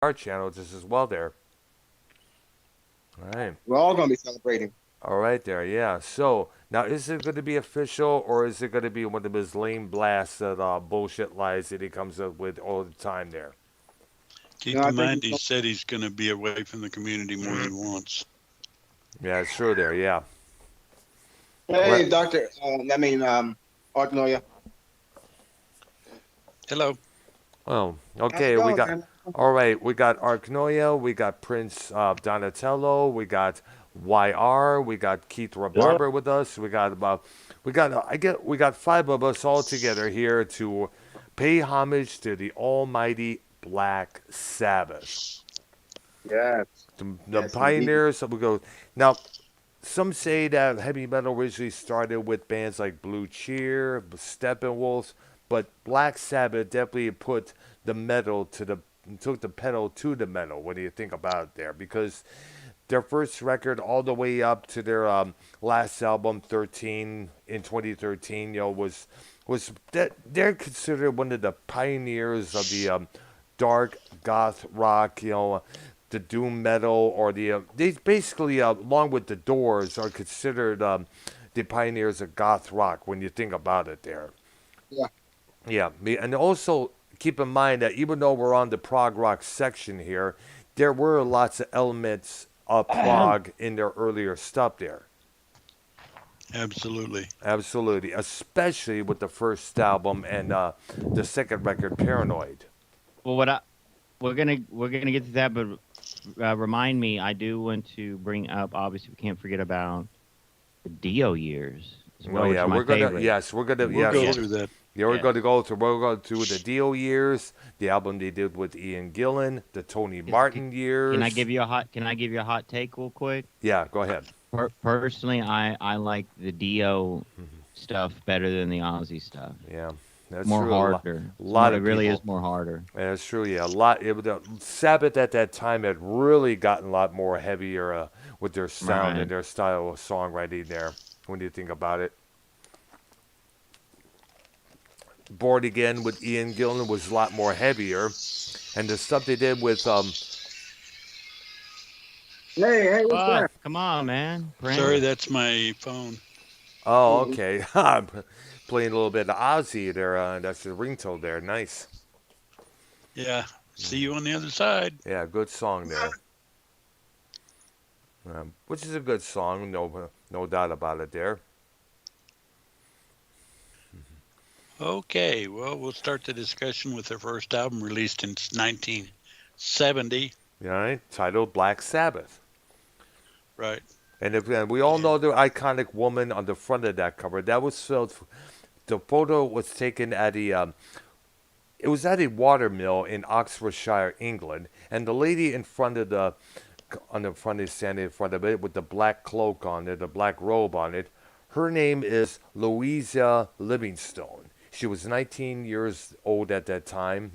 our channel just as well there. All right. We're all gonna be celebrating. All right there, yeah. So now, is it going to be official, or is it going to be one of his lame blasts that bullshit lies that he comes up with all the time there? You know, Keep I in think mind, he's he gonna. said he's going to be away from the community more than once. Yeah, it's true there, yeah. Well, Hey, Doctor. Arknolia. Hello. well, How's it okay, we going, got. man? All right, we got Arknolia, we got Prince Donatello, we got YR, we got Keith Yeah. Barber with us. We got five of us all together here to pay homage to the almighty Black Sabbath. Yes, The yes, indeed. pioneers of go now. Some say that heavy metal originally started with bands like Blue Cheer, Steppenwolf, but Black Sabbath definitely put the metal to the took the pedal to the metal. What do you think about it there? Because their first record, all the way up to their last album, 13 in 2013, was that they're considered one of the pioneers of the dark goth rock, the doom metal, or they basically, along with the Doors, are considered the pioneers of goth rock when you think about it there. Yeah, Yeah, and also keep in mind that even though we're on the prog rock section here, there were lots of elements of prog in their earlier stuff there. Absolutely. Absolutely, especially with the first album and the second record, Paranoid. Well, we're gonna get to that, but remind me. I do want to bring up. Obviously, we can't forget about the Dio years as Oh well, which yeah, is my we're gonna favorite. yes, we're gonna We'll yes, go Yeah, through that. yeah, yeah. we're going through the Dio years, the album they did with Ian Gillan, the Tony Is- c- Martin Can I years. give you a hot? Can I give you a hot take real quick? Yeah, go ahead. Personally, I like the Dio stuff better than the Ozzy stuff. Yeah, that's More true. harder. A It's more. lot It of really is people. more harder. Yeah, that's true. Yeah, a lot. The Sabbath at that time had really gotten a lot more heavier with their sound and Right. their style of songwriting. There, when you think about it, Born Again with Ian Gillan was a lot more heavier, and the stuff they did with hey, what's Fuck! that? Come on, man. Sorry, yeah. Prince. that's my phone. Oh, Mhm. okay. I'm playing a little bit of Ozzy there. That's the ringtone there. Nice. Yeah. See you on the other side. Yeah, good song there. Which is a good song, no doubt about it there. Okay. Well, we'll start the discussion with their first album released in 1970. All right, titled Black Sabbath. Right. And we all And know the iconic woman on the front of that cover. That was filled. The photo was taken at it was at a watermill in Oxfordshire, England, and the lady in front of the on the front is standing in front of it with the black cloak on it, the black robe on it. Her name is Louisa Livingstone. She was 19 years old at that time.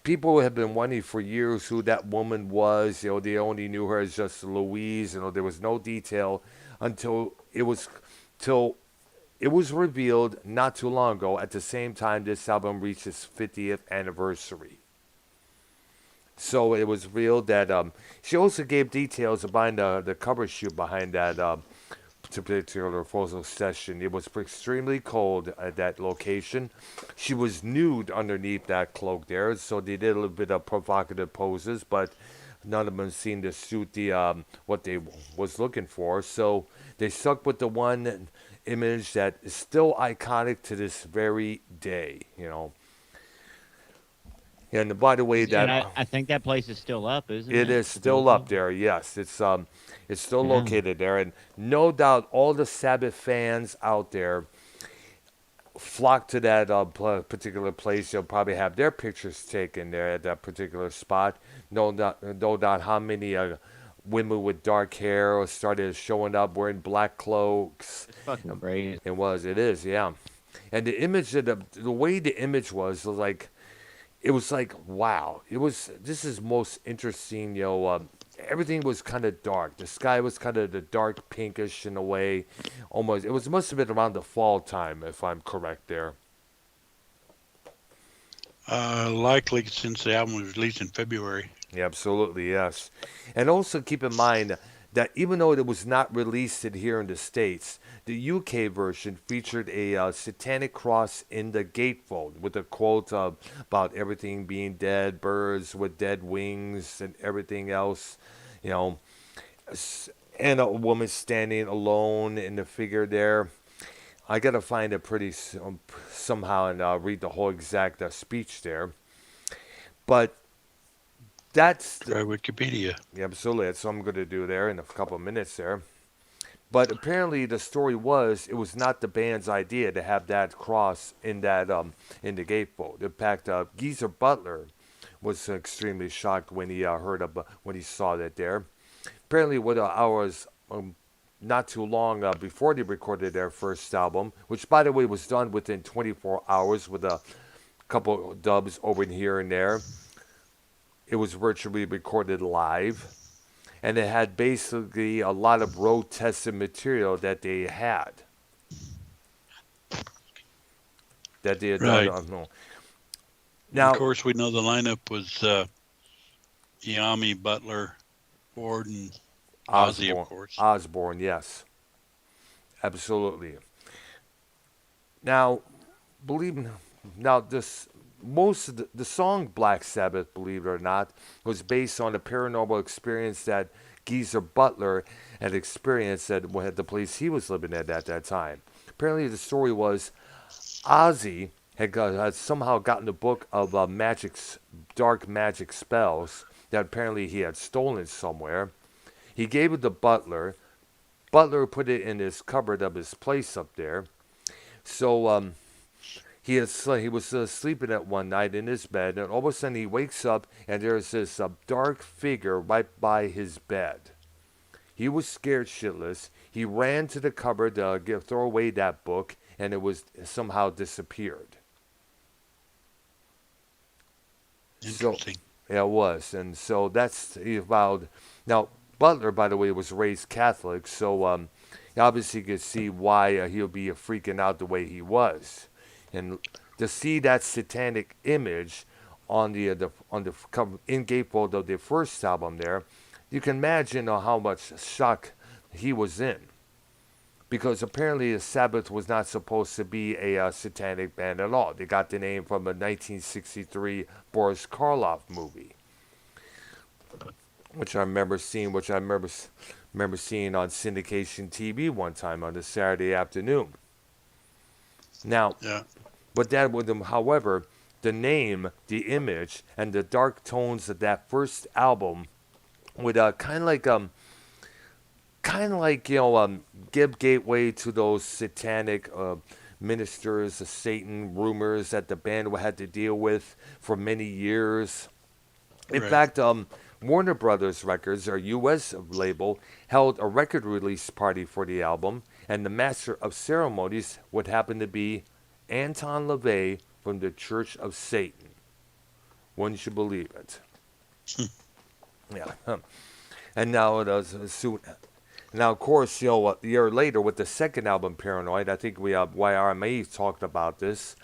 People have been wondering for years who that woman was. They only knew her as just Louise. There was no detail until till it was revealed not too long ago. At the same time, this album reached its 50th anniversary. So it was revealed that she also gave details behind the cover shoot behind that particular photo session. It was extremely cold at that location. She was nude underneath that cloak there, so they did a little bit of provocative poses, but none of them seemed to suit the what they was looking for. So they stuck with the one image that is still iconic to this very day. And by the way, And that I think that place is still up, isn't it it? is The still up building. there. Yes, it's still Yeah. located there, and no doubt all the Sabbath fans out there flock to that particular place. They'll probably have their pictures taken there at that particular spot. No doubt how many women with dark hair started showing up wearing black cloaks. It's fucking Um, crazy. it is, yeah. And the image of the way the image was like it was like wow, this is most interesting. Everything was kind of dark. The sky was kind of the dark pinkish in a way, almost. It must have been around the fall time, if I'm correct there. likely since the album was released in February. Yeah, absolutely, yes. And also keep in mind that even though it was not released here in the States, the UK version featured a satanic cross in the gatefold with a quote about everything being dead, birds with dead wings, and everything else, you know, s- and a woman standing alone in the figure there. I gotta find it somehow and read the whole exact speech there. But that's the, Try Wikipedia. yeah, absolutely. That's what I'm going to do there in a couple of minutes there. But apparently, the story was it was not the band's idea to have that cross in the gatefold. In fact, Geezer Butler was extremely shocked when he when he saw that there. Apparently, what hours not too long before they recorded their first album, which by the way was done within 24 hours with a couple of dubs over here and there. It was virtually recorded live, and it had basically a lot of road tested material that they had done. Right. No. And of Now, course, we know the lineup was Iommi, Butler, Ford, and Ozzy, of Osborne, course. Osborne, yes, absolutely. Now, believe me, now this most of the song Black Sabbath, believe it or not, was based on a paranormal experience that Geezer Butler had experienced at the place he was living at that time. Apparently, the story was Ozzy had somehow gotten a book of dark magic spells that apparently he had stolen somewhere. He gave it to Butler. Butler put it in his cupboard of his place up there. So he was sleeping at one night in his bed, and all of a sudden he wakes up, and there's this dark figure right by his bed. He was scared shitless. He ran to the cupboard to throw away that book, and it was somehow disappeared. So, Interesting. yeah, it was, and so that's he vowed. Now, Butler, by the way, was raised Catholic, so obviously you could see why he'll be freaking out the way he was, and to see that satanic image on the cover in gatefold of the first album there, you can imagine how much shock he was in. Because apparently the Sabbath was not supposed to be a satanic band at all. They got the name from a 1963 Boris Karloff movie, which I remember seeing on syndication TV one time on a Saturday afternoon. Now, Yeah. but that would, however, the name, the image, and the dark tones of that first album would kind of like give gateway to those satanic ministers of Satan rumors that the band had to deal with for many years. In Right. fact, Warner Brothers Records, our U.S. label, held a record release party for the album, and the master of ceremonies would happen to be Anton LaVey from the Church of Satan. Wouldn't you believe it? Yeah. And now it was soon. Now, of course, a year later with the second album, Paranoid, I think we YRMA talked about this.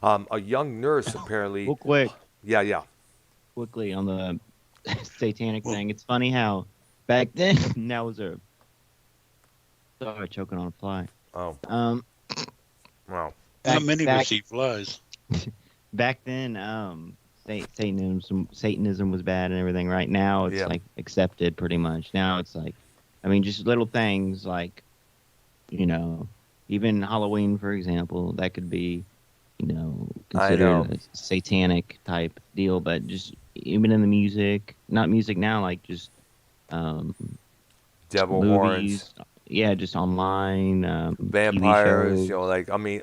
A young nurse apparently. Real quick, Yeah, yeah. quickly on the satanic Well, thing. It's funny how back then that was a sorry choking on a fly. Oh, Um, wow. not many of back us eat flies. back then, Satanism was bad and everything. Right now, it's Yeah. like accepted pretty much. Now it's like, I mean, just little things like, you know, even Halloween, for example, that could be, I considered know. a satanic type deal. But just even in the music, not music now, like just um, Devil horns, movies, yeah, just online, TV vampires. shows, Like I mean,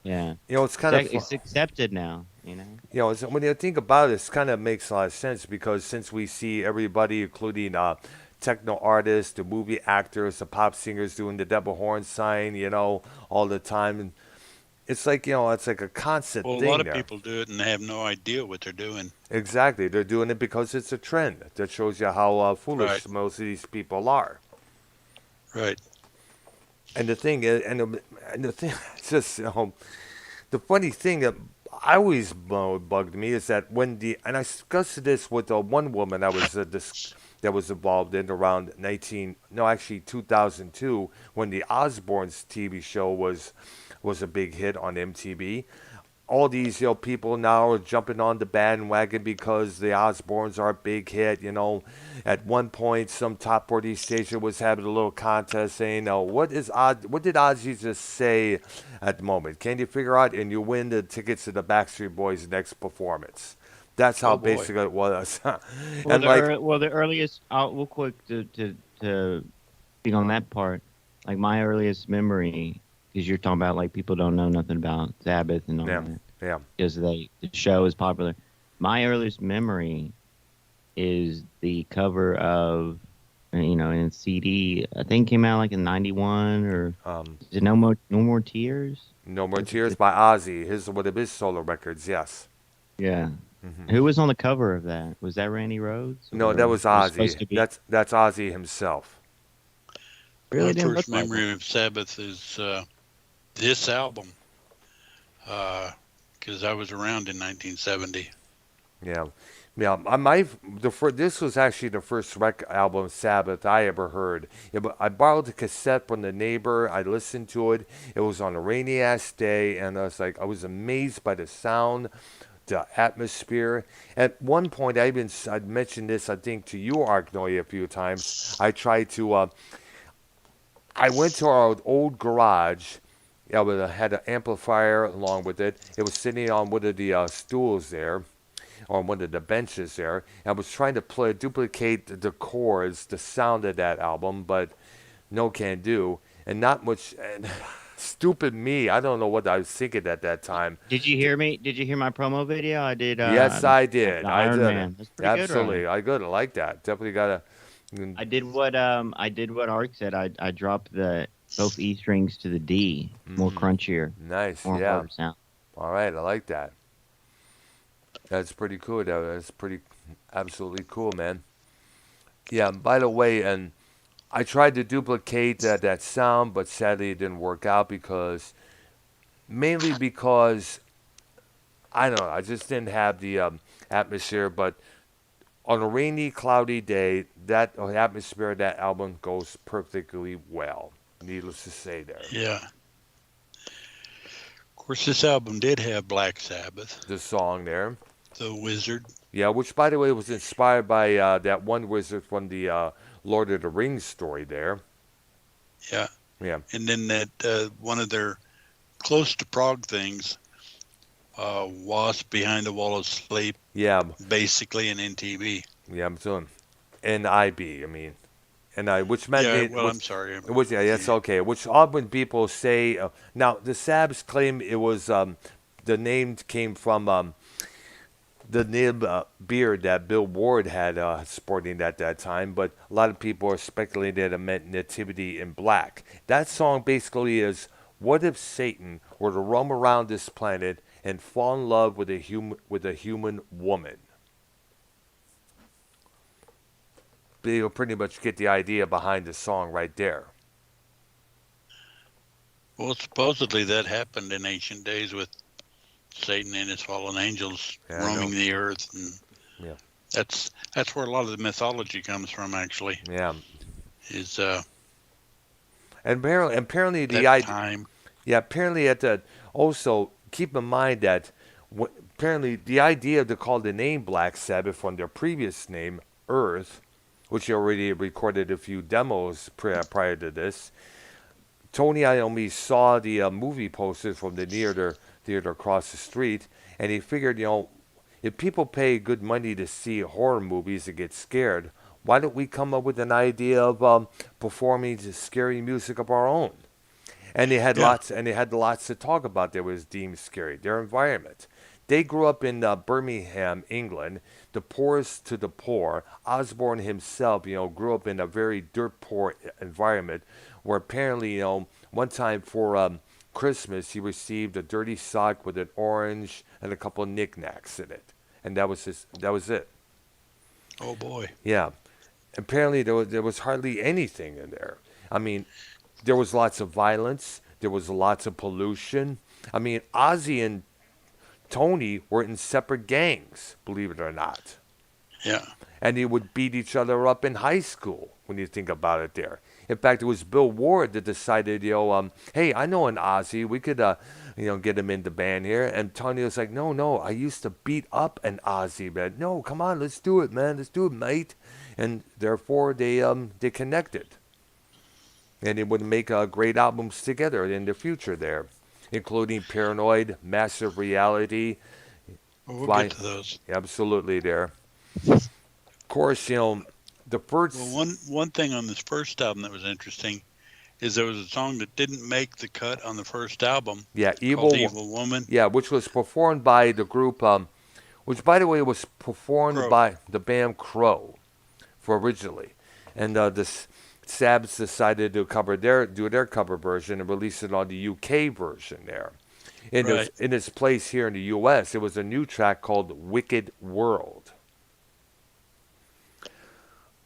yeah. it's kind of It's accepted now, when you think about it, it kind of makes a lot of sense because since we see everybody, including techno artists, the movie actors, the pop singers doing the devil horn sign, all the time, and it's like it's like a constant Well, a lot thing of there. people do it and they have no idea what they're doing. Exactly, they're doing it because it's a trend. That shows you how foolish Right. most of these people are. Right. And the thing is, and the thing, it's just the funny thing I always bugged me is that when and I discussed this with one woman I was that was involved in around 2002 when the Osbournes TV show was a big hit on MTV. All these people now are jumping on the bandwagon because the Osbournes are a big hit. At one point, some top 40 station was having a little contest saying, what did Ozzy just say at the moment? Can you figure out? And you win the tickets to the Backstreet Boys' next performance. That's how Oh boy. basic it was. Well, And like, the earliest, real quick to speak on that part, like my earliest memory, because you're talking about like people don't know nothing about Sabbath and all yeah, that, yeah. because the show is popular. My earliest memory is the cover of, in CD. I think came out like in '91 or is it No More Tears? No More Tears by Ozzy. One of his solo records, yes. Yeah. Hmm. Who was on the cover of that? Was that Randy Rhoads? No, Or that was it supposed Ozzy. to be? That's Ozzy himself. Really My didn't first look like memory him. of Sabbath is this album, because I was around in 1970. Yeah, yeah. This was actually the first album Sabbath I ever heard. I borrowed the cassette from the neighbor. I listened to it. It was on a rainy ass day, and I was amazed by the sound, the atmosphere. At one point, I'd mentioned this I think to you, Arknolia, a few times. I went to our old garage. Yeah, it had an amplifier along with it. It was sitting on one of the stools there, on one of the benches there. I was trying to duplicate the chords, the sound of that album, but no can do. And not much. And stupid me. I don't know what I was thinking at that time. Did you hear me? Did you hear my promo video? I did. Yes, I did. The I Iron did. Man. That's pretty good, Absolutely, right? I good. I like that. Definitely gotta. I did what Ark said. I dropped the both E strings to the D, more crunchier, Nice. more Yeah. harder sound. All right. I like that. That's pretty cool. That's pretty absolutely cool, man. Yeah. By the way, and I tried to duplicate that sound, but sadly it didn't work out mainly because I don't know. I just didn't have the atmosphere. But on a rainy, cloudy day, that atmosphere of that album goes perfectly well. Needless to say, there. Yeah. Of course, this album did have Black Sabbath, The song there. The Wizard. Yeah, which by the way was inspired by that one wizard from the Lord of the Rings story there. Yeah. Yeah. And then that one of their close to prog things, Wasp Behind the Wall of Sleep, Yeah. basically an NTV. Yeah, I'm doing NIB. I mean, which meant Yeah, well, I'm sorry. which yeah, that's okay. Which odd when people say now the Sabs claim it was the name came from the nib beard that Bill Ward had sporting at that time, but a lot of people are speculating that it meant nativity in black. That song basically is, what if Satan were to roam around this planet and fall in love with a human woman? You'll pretty much get the idea behind the song right there. Well, supposedly that happened in ancient days with Satan and his fallen angels roaming the earth, and Yeah. that's where a lot of the mythology comes from. Actually, Yeah. is And apparently the that idea. time. Yeah, apparently also keep in mind that apparently the idea to call the name Black Sabbath from their previous name Earth, which you already recorded a few demos prior to this. Tony Iommi saw the movie posters from the theater across the street, and he figured, if people pay good money to see horror movies and get scared, why don't we come up with an idea of performing scary music of our own? And they had lots to talk about that was deemed scary. Their environment. They grew up in Birmingham, England, the poorest to the poor. Osborne himself, grew up in a very dirt poor environment, where apparently, one time for Christmas he received a dirty sock with an orange and a couple of knickknacks in it, and that was it. Oh boy. Yeah, apparently there was hardly anything in there. I mean, there was lots of violence. There was lots of pollution. I mean, Ozzy and Tony were in separate gangs, believe it or not. Yeah. And they would beat each other up in high school, when you think about it there. In fact, it was Bill Ward that decided, hey, I know an Ozzy. We could, get him in the band here. And Tony was like, no, I used to beat up an Ozzy, man. No, come on, let's do it, man. Let's do it, mate. And therefore, they connected. And they would make great albums together in the future there, including Paranoid, Massive Reality. Well, we'll get to those. Absolutely there. Of course, the first... Well, one thing on this first album that was interesting is there was a song that didn't make the cut on the first album. Yeah, called Evil Woman. Yeah, which was performed by the group, which, by the way, was performed Crow. by the band Crow originally. And the Sabbath decided to do their cover version and release it on the UK version there. In its place here in the US, it was a new track called Wicked World.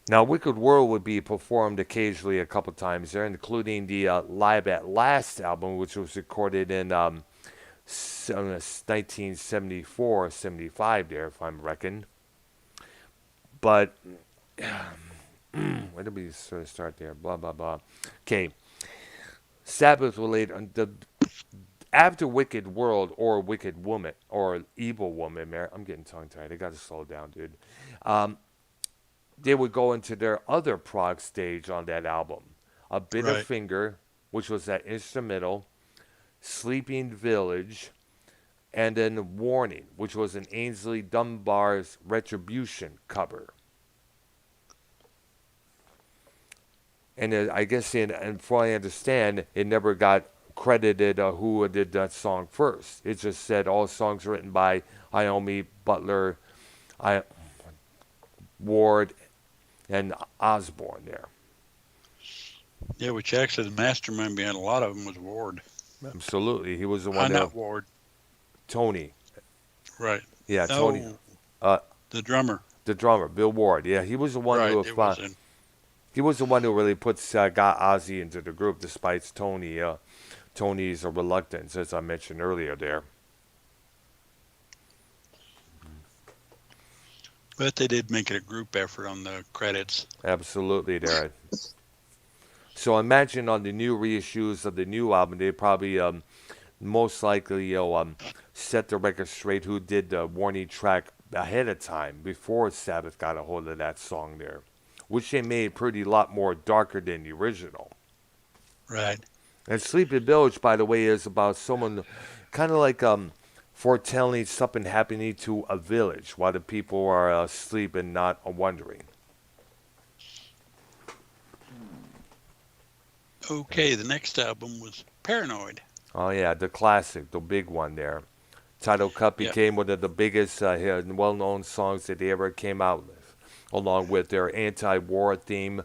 Now, Wicked World would be performed occasionally a couple times there, including the Live at Last album, which was recorded in 1974, 75 there, if I'm reckoning. But, where did we sort of start there? Blah, blah, blah. Okay. Sabbath related, after Wicked World or Wicked Woman, or Evil Woman, I'm getting tongue-tied. I got to slow down, dude. They would go into their other prog stage on that album. A Bitter Finger, which was that instrumental, Sleeping Village, and then Warning, which was an Ainsley Dunbar's Retribution cover. And I guess, and from what I understand, it never got credited who did that song first. It just said all songs written by Iommi, Butler, Ward, and Osborne there. Yeah, which actually the mastermind behind a lot of them was Ward. Absolutely. He was the one Not Ward. Tony. Right. Yeah, Tony. The drummer. The drummer, Bill Ward. Yeah, he was the one who he was the one who really got Ozzy into the group, despite Tony's reluctance, as I mentioned earlier there. But they did make it a group effort on the credits. Absolutely, there. So imagine on the new reissues of the new album, they probably most likely set the record straight who did the Warning track ahead of time before Sabbath got a hold of that song there, which they made pretty lot more darker than the original. Right. And Sleeping Village, by the way, is about someone kind of like foretelling something happening to a village while the people are asleep and not wondering. Okay, the next album was Paranoid. Oh, yeah, the classic, the big one there. Title Cut became one of the biggest well-known songs that they ever came out with, along with their anti-war theme,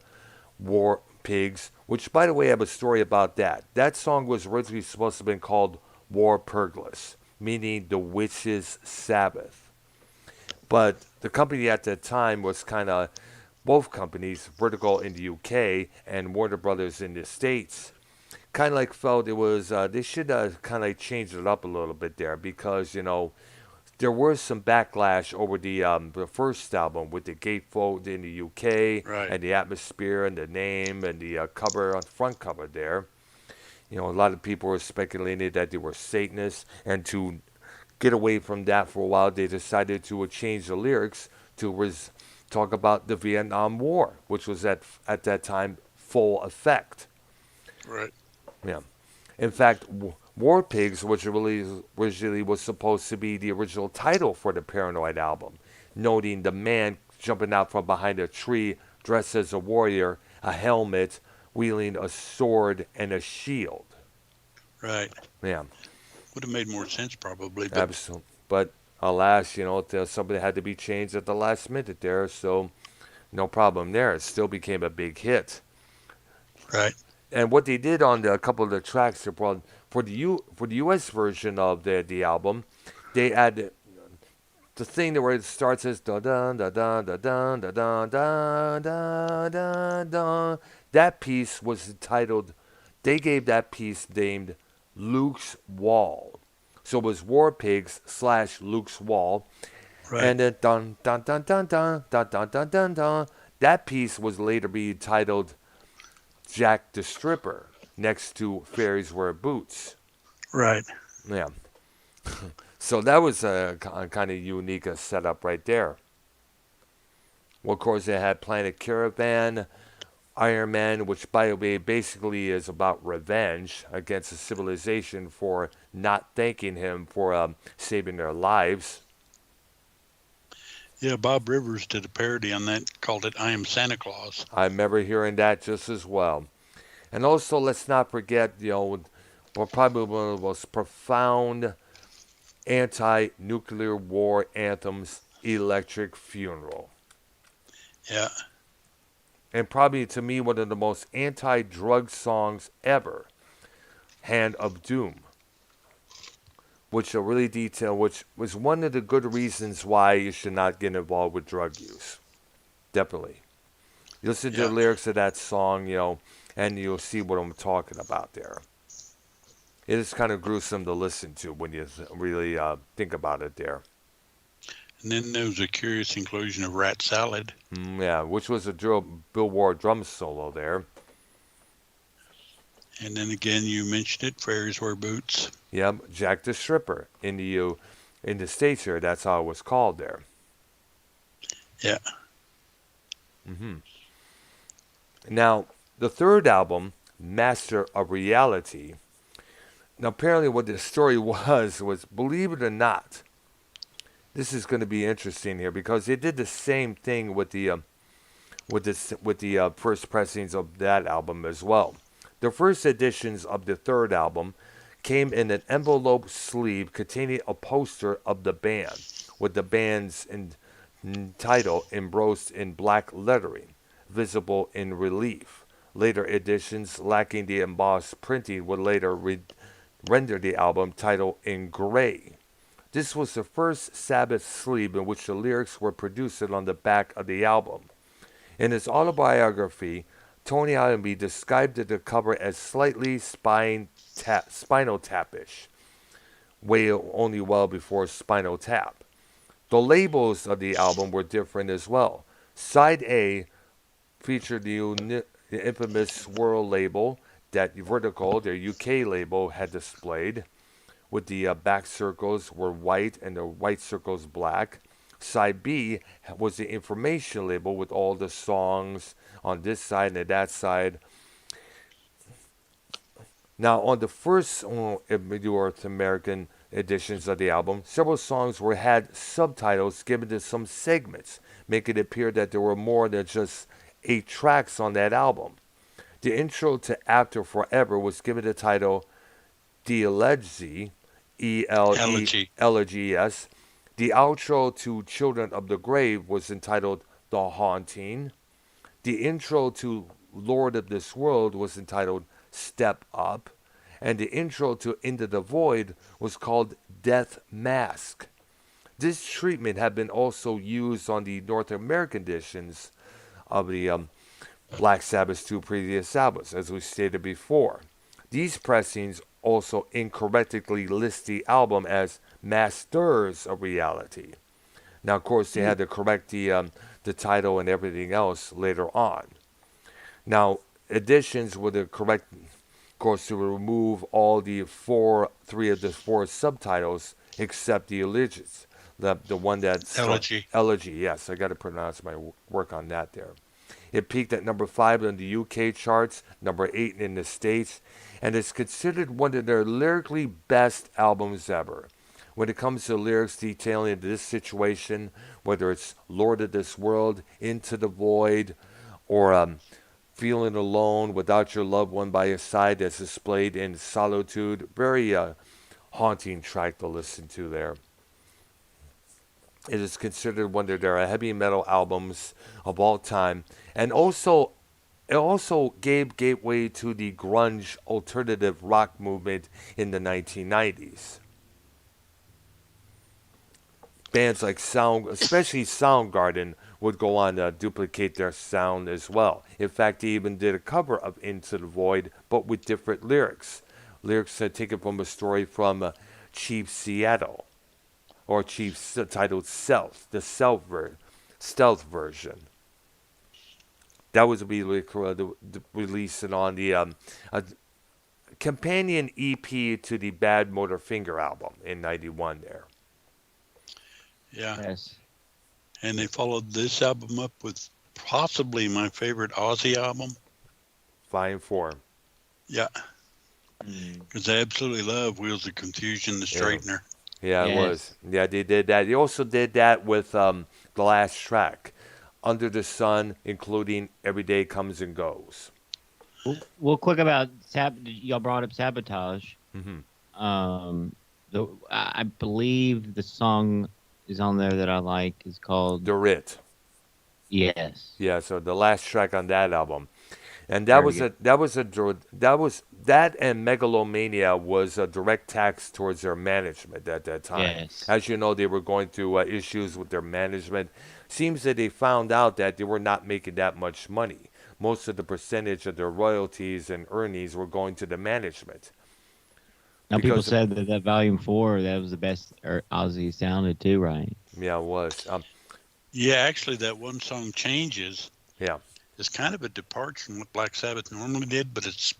War Pigs, which, by the way, I have a story about that. That song was originally supposed to have been called War Purglas, meaning the witches' Sabbath. But the company at that time was kind of, both companies, Vertical in the UK and Warner Brothers in the States, kind of like felt it was, they should kind of like change it up a little bit there because, there was some backlash over the first album with the gatefold in the UK and the atmosphere and the name and the cover on the front cover there. A lot of people were speculating that they were Satanists, and to get away from that for a while, they decided to change the lyrics to talk about the Vietnam War, which was at that time full effect. Right. Yeah. In fact, War Pigs, which originally was supposed to be the original title for the Paranoid album, noting the man jumping out from behind a tree dressed as a warrior, a helmet, wielding a sword and a shield. Right. Yeah. Would have made more sense probably. But... Absolutely. But alas, something had to be changed at the last minute there, so no problem there. It still became a big hit. Right. And what they did on a couple of the tracks, for the U.S. version of the album, they added the thing where it starts as da da da da da da da da da da da da. That piece was titled. They gave that piece named Luke's Wall, So it was War Pigs / Luke's Wall. Right. And then dun dun dun dun dun dun dun dun dun dun. That piece was later be titled Jack the Stripper next to Fairies Wear Boots. Right. Yeah. So that was a kind of unique setup right there. Well, of course, they had Planet Caravan, Iron Man, which, by the way, basically is about revenge against a civilization for not thanking him for saving their lives. Yeah, Bob Rivers did a parody on that, called it I Am Santa Claus. I remember hearing that just as well. And also, let's not forget, probably one of the most profound anti-nuclear war anthems, Electric Funeral. Yeah. And probably, to me, one of the most anti-drug songs ever, Hand of Doom. Which are really detailed, which was one of the good reasons why you should not get involved with drug use. Definitely. You listen to the lyrics of that song, and you'll see what I'm talking about there. It is kind of gruesome to listen to when you really think about it there. And then there was a curious inclusion of Rat Salad. Yeah, which was a Bill Ward drum solo there. And then again, you mentioned it, Fairies Wear Boots. Yep, Jack the Stripper in the States here. That's how it was called there. Yeah. Mm-hmm. Now, the third album, Master of Reality. Now, apparently what the story was, believe it or not, this is going to be interesting here because they did the same thing with the first pressings of that album as well. The first editions of the third album came in an envelope sleeve containing a poster of the band with the band's title embossed in black lettering, visible in relief. Later editions, lacking the embossed printing, would later render the album title in gray. This was the first Sabbath sleeve in which the lyrics were produced on the back of the album. In his autobiography, Tony Iommi described the cover as slightly spinal tap-ish, way only well before Spinal Tap. The labels of the album were different as well. Side A featured the infamous swirl label that Vertical, their UK label, had displayed, with the back circles were white and the white circles black. Side B was the information label with all the songs on this side and that side. Now, on the first North American editions of the album, several songs had subtitles given to some segments, making it appear that there were more than just 8 tracks on that album. The intro to After Forever was given the title The Elegy, E-L-E-L-E-G-S. The outro to Children of the Grave was entitled The Haunting. The intro to Lord of This World was entitled Step Up. And the intro to Into the Void was called Death Mask. This treatment had been also used on the North American editions of the Black Sabbath's 2 previous albums, as we stated before. These pressings also incorrectly list the album as Masters of Reality. Now, of course, they had to correct the title and everything else later on. Now, editions were the correct, of course, to remove all the 3 of the 4 subtitles except the elegies. The one that's Elegy. Elegy, yes, I got to pronounce my work on that there. It peaked at number 5 on the UK charts, number 8 in the States, and is considered one of their lyrically best albums ever. When it comes to lyrics detailing this situation, whether it's Lord of This World, Into the Void, or Feeling Alone Without Your Loved One by Your Side as displayed in Solitude, very haunting track to listen to there. It is considered one of their heavy metal albums of all time, and it also gave gateway to the grunge alternative rock movement in the 1990s. Bands like especially Soundgarden, would go on to duplicate their sound as well. In fact, they even did a cover of Into the Void, but with different lyrics. Lyrics taken from a story from Chief Seattle, or titled Stealth, the stealth version. That was released on the companion EP to the Bad Motor Finger album in '91 there. Yeah. Yes. And they followed this album up with possibly my favorite Ozzy album. Fine Form. Yeah. Because I absolutely love Wheels of Confusion, the Straightener. Yeah, it Yes. was. Yeah, they did that. They also did that with the last track, Under the Sun, including Every Day Comes and Goes. Well, quick about y'all brought up Sabotage. I believe the song is on there that I like is called The Writ. Yes. Yeah, so the last track on that album. And Very good. that and Megalomania was a direct tax towards their management at that time. Yes. As you know, they were going through issues with their management. Seems that they found out that they were not making that much money. Most of the percentage of their royalties and earnings were going to the management. Now people Because- said that Volume 4 that was the best Ozzy sounded too, right? Yeah, it was. Yeah, actually, that one song, Changes, Yeah. is kind of a departure from what Black Sabbath normally did, but it's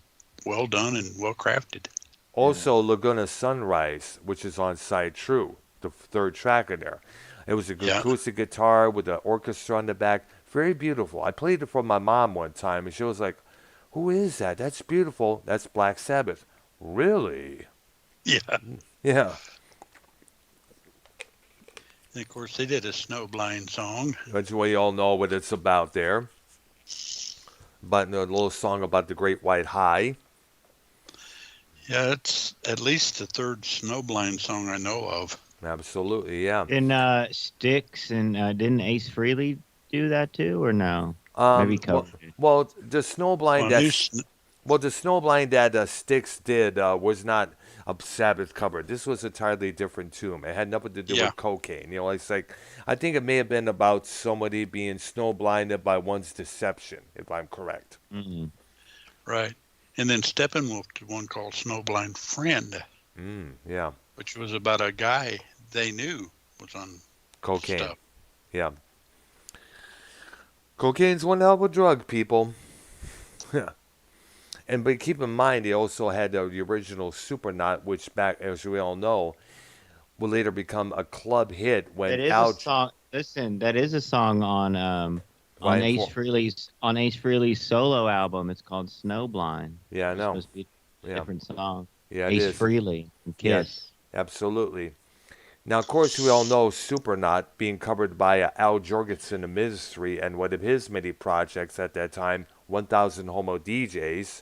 well done and well crafted. Also, Laguna Sunrise, which is on side True, the third track in there. It was a Yeah. acoustic guitar with an orchestra on the back. Very beautiful. I played it for my mom one time, and she was like, "Who is that? That's beautiful. That's Black Sabbath." Really? Yeah. Yeah. And of course, they did a Snowblind song. Which we all know what it's about there. But a little song about the Great White High. Yeah, it's at least the third Snowblind song I know of. Absolutely, yeah. And Styx and didn't Ace Frehley do that too, or no? Maybe covered it. Well, the Snowblind Well, the Snowblind that Styx did was not a Sabbath cover. This was entirely different tune. It had nothing to do Yeah. with cocaine. You know, it's like I think it may have been about somebody being snowblinded by one's deception, if I'm correct. Mm-hmm. Right. And then Steppenwolf did one called Snowblind Friend, Yeah, which was about a guy they knew was on cocaine. stuff. Yeah, cocaine's one hell of a drug, people. Yeah. But keep in mind, they also had the original Supernaut, which back, as we all know, will later become a club hit when That is a song. Listen, that is a song on Ryan Ace Ford. Frehley's solo album. It's called Snowblind. Yeah, I It's know. supposed to be a Yeah. different song. Yeah, it Ace is. Frehley and Kiss. Yes, absolutely. Now, of course, we all know Supernaut being covered by Al Jourgensen of Ministry and one of his many projects at that time, 1000 Homo DJs.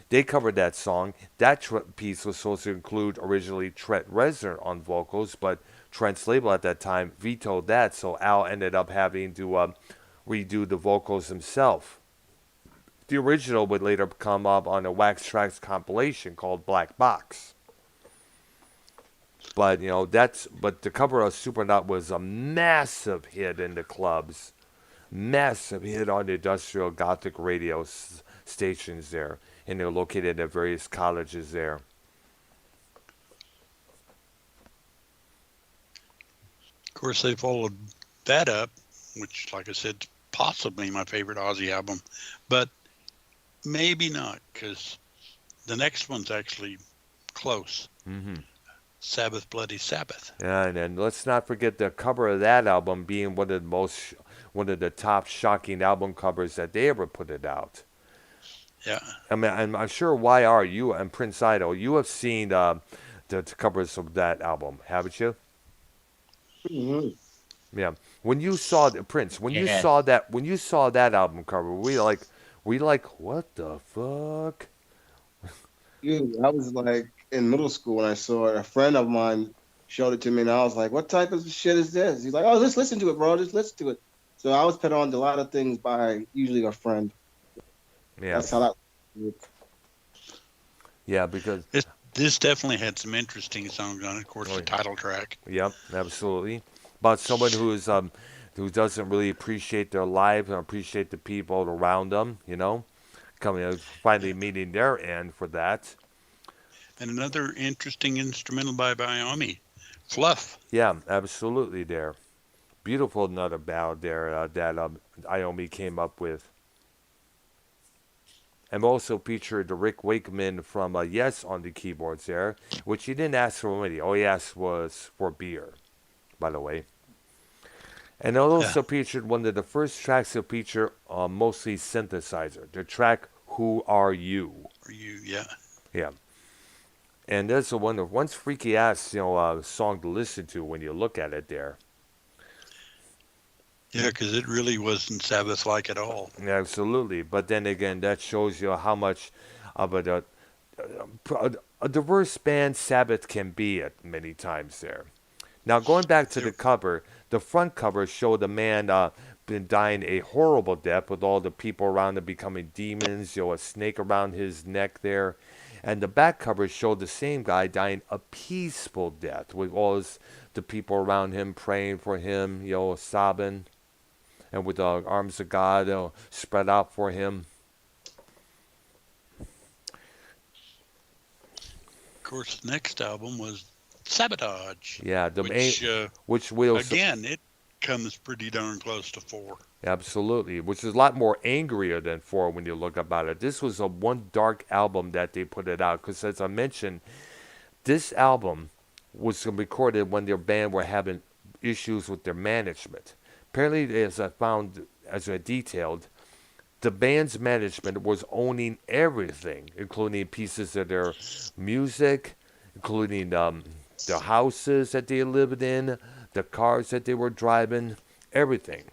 They covered that song. That piece was supposed to include originally Trent Reznor on vocals, but Trent's label at that time vetoed that, so Al ended up having to redo the vocals himself. The original would later come up on a Wax Trax compilation called Black Box. But the cover of Supernaut was a massive hit in the clubs, massive hit on the industrial gothic radio stations there, and they're located at various colleges there. Of course, they followed that up, which, like I said, possibly my favorite Ozzy album, but maybe not, because the next one's actually close. Mm-hmm. Sabbath, Bloody Sabbath. And then let's not forget the cover of that album being one of the top shocking album covers that they ever put it out. Yeah. I mean, I'm sure YR, you and Prince Idol, you have seen the covers of that album, haven't you? Mm-hmm. Yeah. When you saw Prince, when you Yes. saw that album cover, we like, what the fuck? Dude, I was like in middle school when I saw it. A friend of mine showed it to me, and I was like, "What type of shit is this?" He's like, "Oh, just listen to it, bro. Just listen to it." So I was put on to a lot of things by usually a friend. Yeah. That's how that worked. Yeah, because This definitely had some interesting songs on it. Of course, Oh, the yeah. title track. Yep, absolutely. About someone who doesn't really appreciate their lives and appreciate the people around them, finally meeting their end for that. And another interesting instrumental by Iommi, Fluff. Yeah, absolutely there. Beautiful another ballad there that Iommi came up with. And also featured Rick Wakeman from Yes on the keyboards there, which he didn't ask for money. All he asked was for beer, by the way. And it Yeah. also featured one of the first tracks to feature mostly synthesizer. The track "Who Are You?" Are you? Yeah. Yeah, and that's a one's freaky ass song to listen to when you look at it there. Yeah, because it really wasn't Sabbath like at all. Absolutely, but then again, that shows you how much of a diverse band Sabbath can be at many times there. Now, going back to the There, cover, the front cover showed a man been dying a horrible death with all the people around him becoming demons, a snake around his neck there. And the back cover showed the same guy dying a peaceful death with the people around him praying for him, sobbing, and with the arms of God spread out for him. of course, the next album was Sabotage, Yeah, the main, which, which will again, it comes pretty darn close to 4. absolutely, which is a lot more angrier than four when you look about it. This was a one dark album that they put it out because, as I mentioned, this album was recorded when their band were having issues with their management. Apparently, as I detailed, the band's management was owning everything, including pieces of their music, including the houses that they lived in, the cars that they were driving, everything.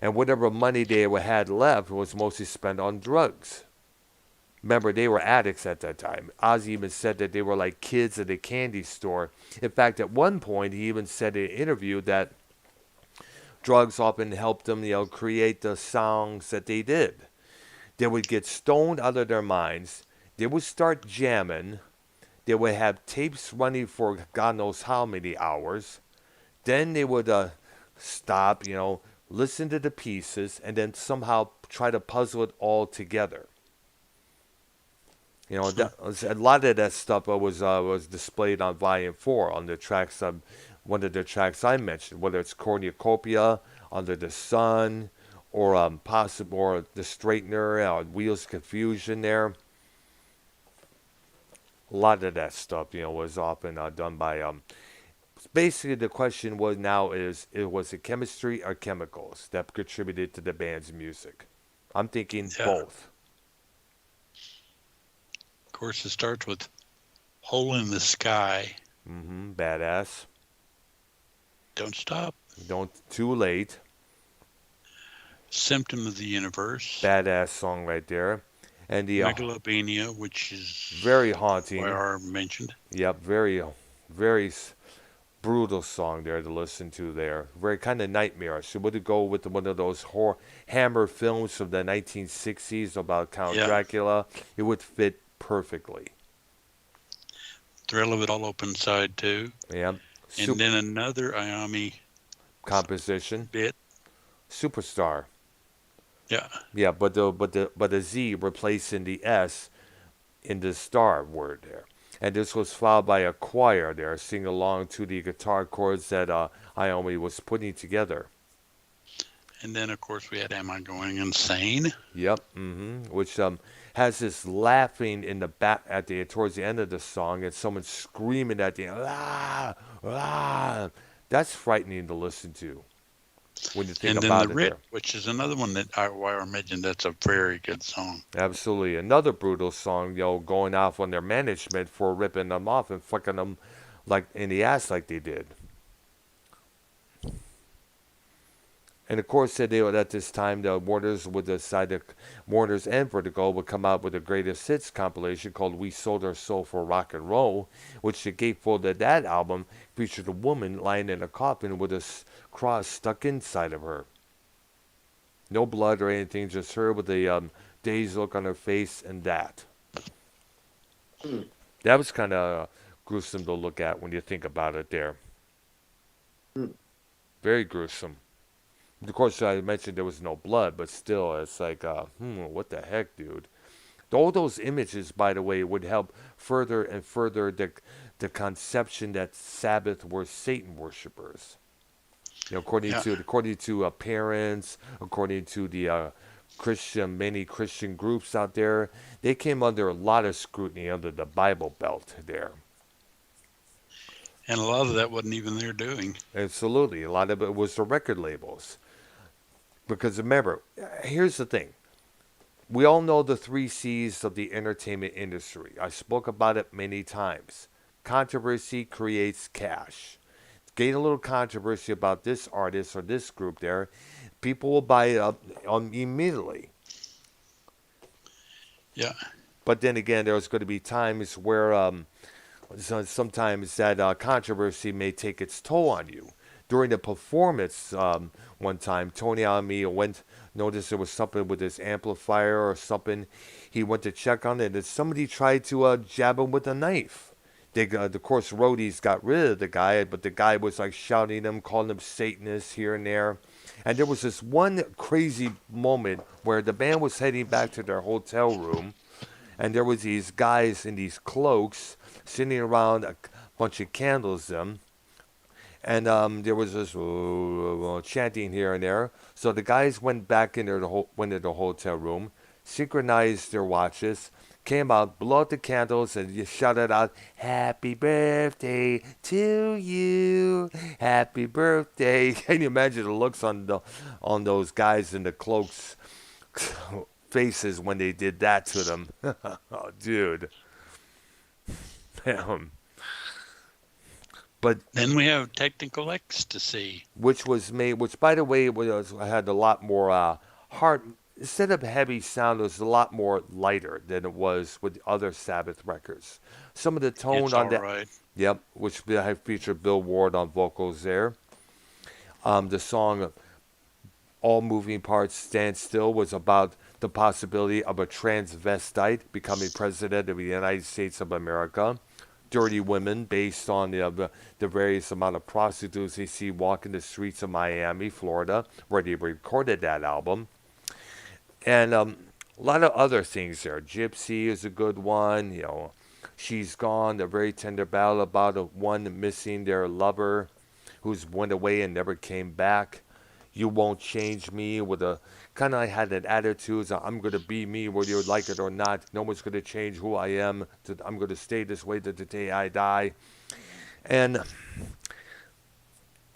And whatever money they had left was mostly spent on drugs. Remember, they were addicts at that time. Ozzy even said that they were like kids at a candy store. In fact, at one point, he even said in an interview that drugs often helped them, create the songs that they did. They would get stoned out of their minds. They would start jamming. They would have tapes running for God knows how many hours. Then they would stop, listen to the pieces, and then somehow try to puzzle it all together. A lot of that stuff was displayed on Volume 4 on the tracks. One of the tracks I mentioned, whether it's Cornucopia, Under the Sun, or possible or the Straightener, Wheels Confusion. There, a lot of that stuff, was often done by. Basically, the question was now was it chemistry or chemicals that contributed to the band's music? I'm thinking Yeah. both. Of course, it starts with Hole in the Sky. Badass. Don't Stop. Don't too late. Symptom of the Universe. Badass song right there. And the Megalomania, which is very haunting. YR mentioned. Yep, very brutal song there to listen to there. Very kind of nightmarish. It would go with one of those Hammer films from the 1960s about Count Dracula. It would fit perfectly. Thrill of It All Open Side 2. Yeah. And then another Iommi composition. Bit. Superstar. Yeah. Yeah, but the Z replacing the S in the star word there. And this was followed by a choir there singing along to the guitar chords that Iommi was putting together. And then, of course, we had Am I Going Insane? Yep. Which has this laughing in the back towards the end of the song, and someone screaming at the end. Ah, ah. That's frightening to listen to when you think about it. And then The Rip, which is another one that YR mentioned. That's a very good song. Absolutely. Another brutal song, going off on their management for ripping them off and fucking them like in the ass like they did. And of course, they would, at this time, the Warners would decide that Warners and Vertigo would come out with a greatest hits compilation called "We Sold Our Soul for Rock and Roll," which the gatefold of that album featured a woman lying in a coffin with a cross stuck inside of her. No blood or anything, just her with a dazed look on her face, and that. That was kind of gruesome to look at when you think about it. There, very gruesome. Of course, I mentioned there was no blood, but still, it's like, what the heck, dude? All those images, by the way, would help further and further the conception that Sabbath were Satan worshippers. Yeah. According to parents, according to the many Christian groups out there, they came under a lot of scrutiny under the Bible Belt there. And a lot of that wasn't even their doing. Absolutely, a lot of it was the record labels. Because remember, here's the thing: we all know the three C's of the entertainment industry. I spoke about it many times. Controversy creates cash. Gain a little controversy about this artist or this group there, people will buy it up immediately. Yeah. But then again, there's going to be times where sometimes that controversy may take its toll on you. During the performance, one time, Tony Iommi noticed there was something with his amplifier or something. He went to check on it, and somebody tried to jab him with a knife. Of course, roadies got rid of the guy, but the guy was like shouting at him, calling him Satanist here and there. And there was this one crazy moment where the band was heading back to their hotel room, and there was these guys in these cloaks sitting around a bunch of candles them, and there was this chanting here and there. So the guys went back went into the hotel room, synchronized their watches, came out, blew out the candles, and just shouted out, "Happy birthday to you, happy birthday!" Can you imagine the looks on those guys in the cloaks faces when they did that to them? Oh, dude. But Then we have technical ecstasy. which by the way had a lot more hard. Instead of heavy sound, it was a lot more lighter than it was with other Sabbath records. Some of the tone It's on all that, right. yep, which had featured Bill Ward on vocals there. The song "All Moving Parts Stand Still" was about the possibility of a transvestite becoming president of the United States of America. "Dirty Women," based on the various amount of prostitutes they see walking the streets of Miami, Florida, where they recorded that album. And a lot of other things there. "Gypsy" is a good one. "She's Gone," a very tender ballad about one missing their lover who's went away and never came back. "You Won't Change Me," with a kind of had an attitude, so I'm going to be me whether you like it or not. No one's going to change who I am. I'm going to stay this way to the day I die. And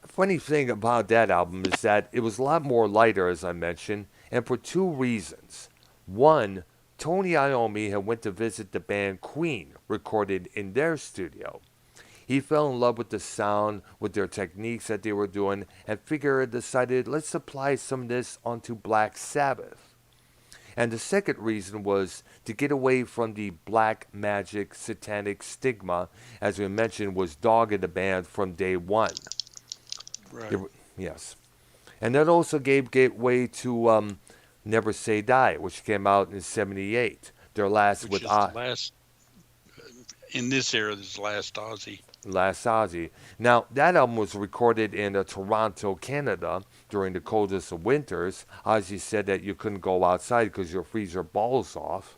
funny thing about that album is that it was a lot more lighter, as I mentioned, and for two reasons. One, Tony Iommi had went to visit the band Queen, recorded in their studio. He fell in love with the sound, with their techniques that they were doing, and decided, let's apply some of this onto Black Sabbath. And the second reason was to get away from the black magic satanic stigma, as we mentioned, was dogging the band from day one. Right. Yes. And that also gave way to Never Say Die, which came out in '78. Their last Which is the last, in this era, this last Ozzy. Last Ozzy. Now, that album was recorded in Toronto, Canada, during the coldest of winters. Ozzy said that you couldn't go outside because you'll freeze your balls off.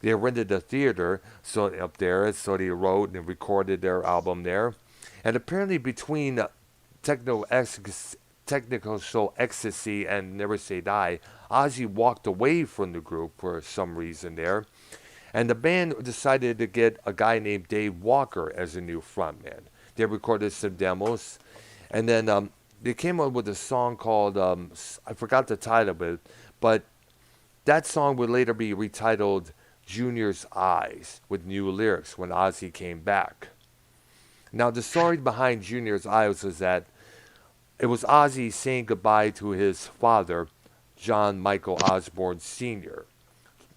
They rented a theater up there, so they wrote and recorded their album there. And apparently between Technical Soul Ecstasy and Never Say Die, Ozzy walked away from the group for some reason there. And the band decided to get a guy named Dave Walker as a new frontman. They recorded some demos, and then they came up with a song called, I forgot the title of it, but that song would later be retitled Junior's Eyes with new lyrics when Ozzy came back. Now, the story behind Junior's Eyes was that it was Ozzy saying goodbye to his father, John Michael Osborne Sr.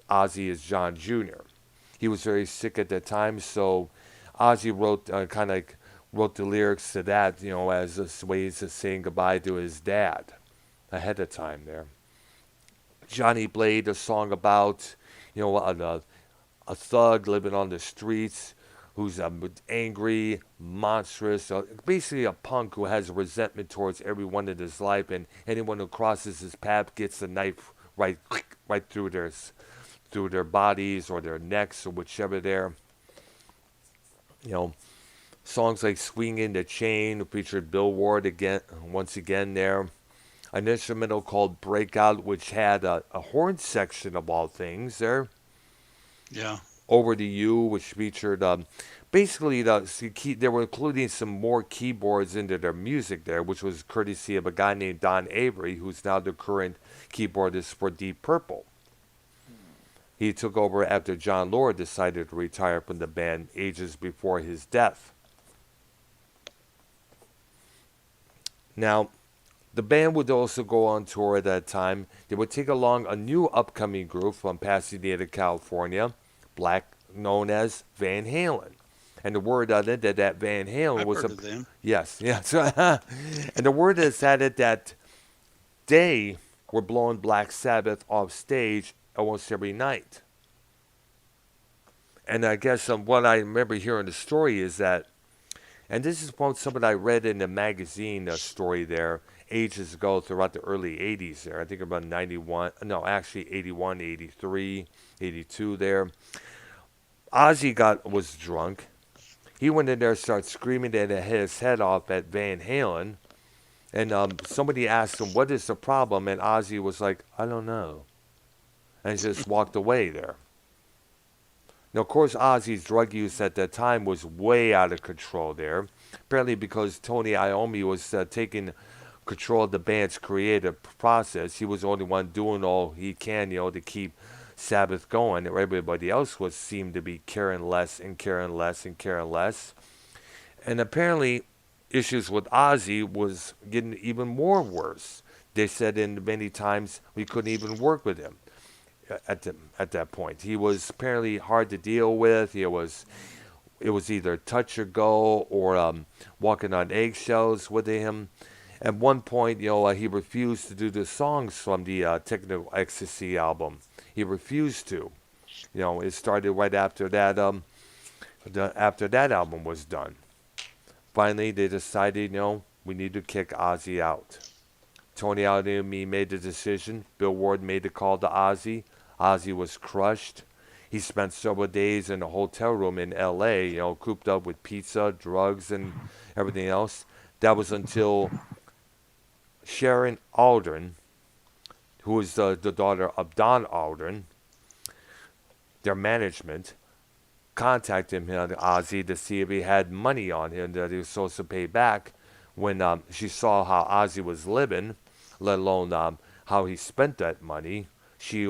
Ozzy is John Jr. He was very sick at that time, so Ozzy wrote the lyrics to that, as a way of saying goodbye to his dad ahead of time there. Johnny Blade, a song about, a thug living on the streets who's angry, monstrous, basically a punk who has resentment towards everyone in his life, and anyone who crosses his path gets a knife right through through their bodies or their necks or whichever there. You know, songs like "Swinging the Chain" featured Bill Ward again, once again there. An instrumental called "Breakout," which had a horn section of all things there. Yeah. "Over to You," which featured basically they were including some more keyboards into their music there, which was courtesy of a guy named Don Avery, who's now the current keyboardist for Deep Purple. He took over after John Lord decided to retire from the band ages before his death. Now, the band would also go on tour at that time. They would take along a new upcoming group from Pasadena, California, known as Van Halen. And the word on it that Van Halen I've was heard of them. yes, yes. And the word is that they were blowing Black Sabbath off stage almost every night. And I guess what I remember hearing the story is that, and this is from something I read in a magazine story there ages ago throughout the early 80s there. I think about 91, no, actually 81, 83, 82 there. Ozzy was drunk. He went in there and started screaming and hit his head off at Van Halen. And somebody asked him, "What is the problem?" And Ozzy was like, "I don't know." And he just walked away there. Now, of course, Ozzy's drug use at that time was way out of control there. Apparently because Tony Iommi was taking control of the band's creative process. He was the only one doing all he can, to keep Sabbath going. Everybody else seemed to be caring less and caring less and caring less. And apparently, issues with Ozzy was getting even more worse. They said in many times we couldn't even work with him at that point. He was apparently hard to deal with. It was either touch or go or walking on eggshells with him. At one point, he refused to do the songs from the Techno Ecstasy album. He refused to. It started right after that. After that album was done. Finally, they decided, we need to kick Ozzy out. Tony Iommi made the decision. Bill Ward made the call to Ozzy. Ozzy was crushed. He spent several days in a hotel room in L.A., cooped up with pizza, drugs, and everything else. That was until Sharon Alden, who was the daughter of Don Alden, their management, contacted him, Ozzy, to see if he had money on him that he was supposed to pay back when she saw how Ozzy was living, let alone how he spent that money. She,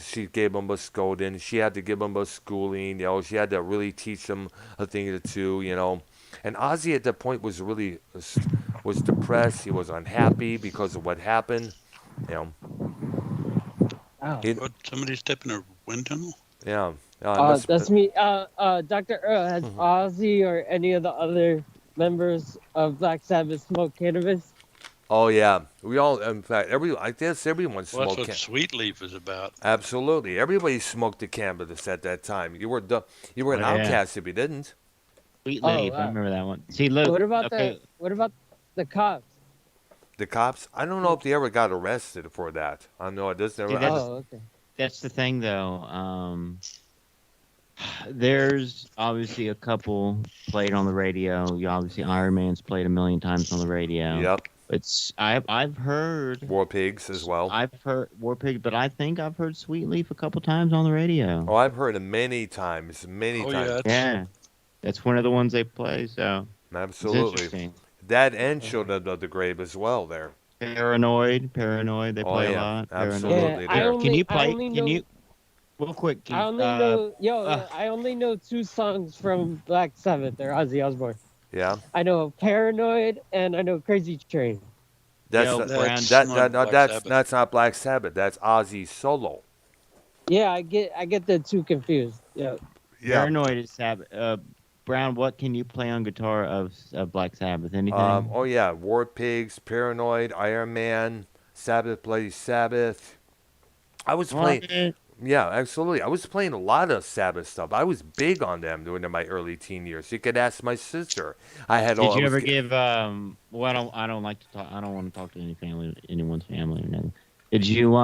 she gave him a scolding. She had to give him a schooling. She had to really teach him a thing or two. And Ozzy at that point was really was depressed. He was unhappy because of what happened. Oh. What, somebody step in a wind tunnel? Yeah. That's me. Dr. Earl, has Ozzy or any of the other members of Black Sabbath smoked cannabis? Oh yeah, we all. In fact, I guess everyone Well, smoked. that's what Sweet Leaf is about. Absolutely, everybody smoked the cannabis at that time. You were an outcast if you didn't. Sweet Oh, Leaf, wow. I remember that one. See, look. What about okay. what about the cops? The cops. I don't know if they ever got arrested for that. I know it doesn't. See, that's- Oh, okay. That's the thing, though. There's obviously a couple played on the radio. You obviously Iron Man's played a million times on the radio. Yep. I've heard War Pigs as well. I've heard War Pig, but I think I've heard Sweet Leaf a couple times on the radio. Oh, I've heard it many times. Many Oh, times. yeah. Yeah, that's one of the ones they play. So it's Absolutely. interesting. That and Children of the Grave as well. There. Paranoid. They Oh, play yeah. a lot. Absolutely. Yeah, there. Can you I play? only Can know- you? Real quick. I only know, I only know 2 songs from Black Sabbath or Ozzy Osbourne. Yeah. I know Paranoid and I know Crazy Train. That's Yo, not, that's that, not that, Black that's Sabbath. that's not Black Sabbath. That's Ozzy solo. Yeah, I get the 2 confused. Yeah. Paranoid is Sabbath. Brown, what can you play on guitar of Black Sabbath? Anything? Oh yeah, War Pigs, Paranoid, Iron Man, Sabbath Bloody Sabbath. I was playing. Yeah, absolutely. I was playing a lot of Sabbath stuff. I was big on them during my early teen years. You could ask my sister. I had all. Did you I was ever ge- give? Well, I don't like to talk. I don't want to talk to anyone's family or nothing. Did you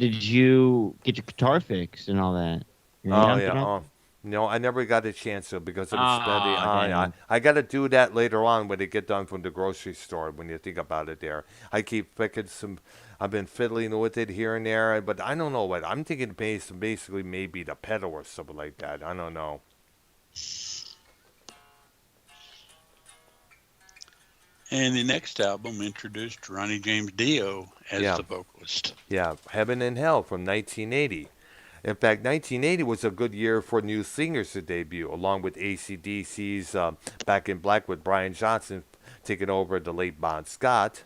did you get your guitar fixed and all that? Your Oh amp yeah. and all? No, I never got a chance to because I'm spending. Ah, damn. I got to do that later on when I get done from the grocery store. When you think about it, there, I keep picking some. I've been fiddling with it here and there, but I don't know what I'm thinking. Basically, maybe the pedal or something like that. I don't know. And the next album introduced Ronnie James Dio as Yeah, the vocalist. yeah. Heaven and Hell from 1980. In fact, 1980 was a good year for new singers to debut, along with AC/DC's Back in Black with Brian Johnson taking over the late Bon Scott.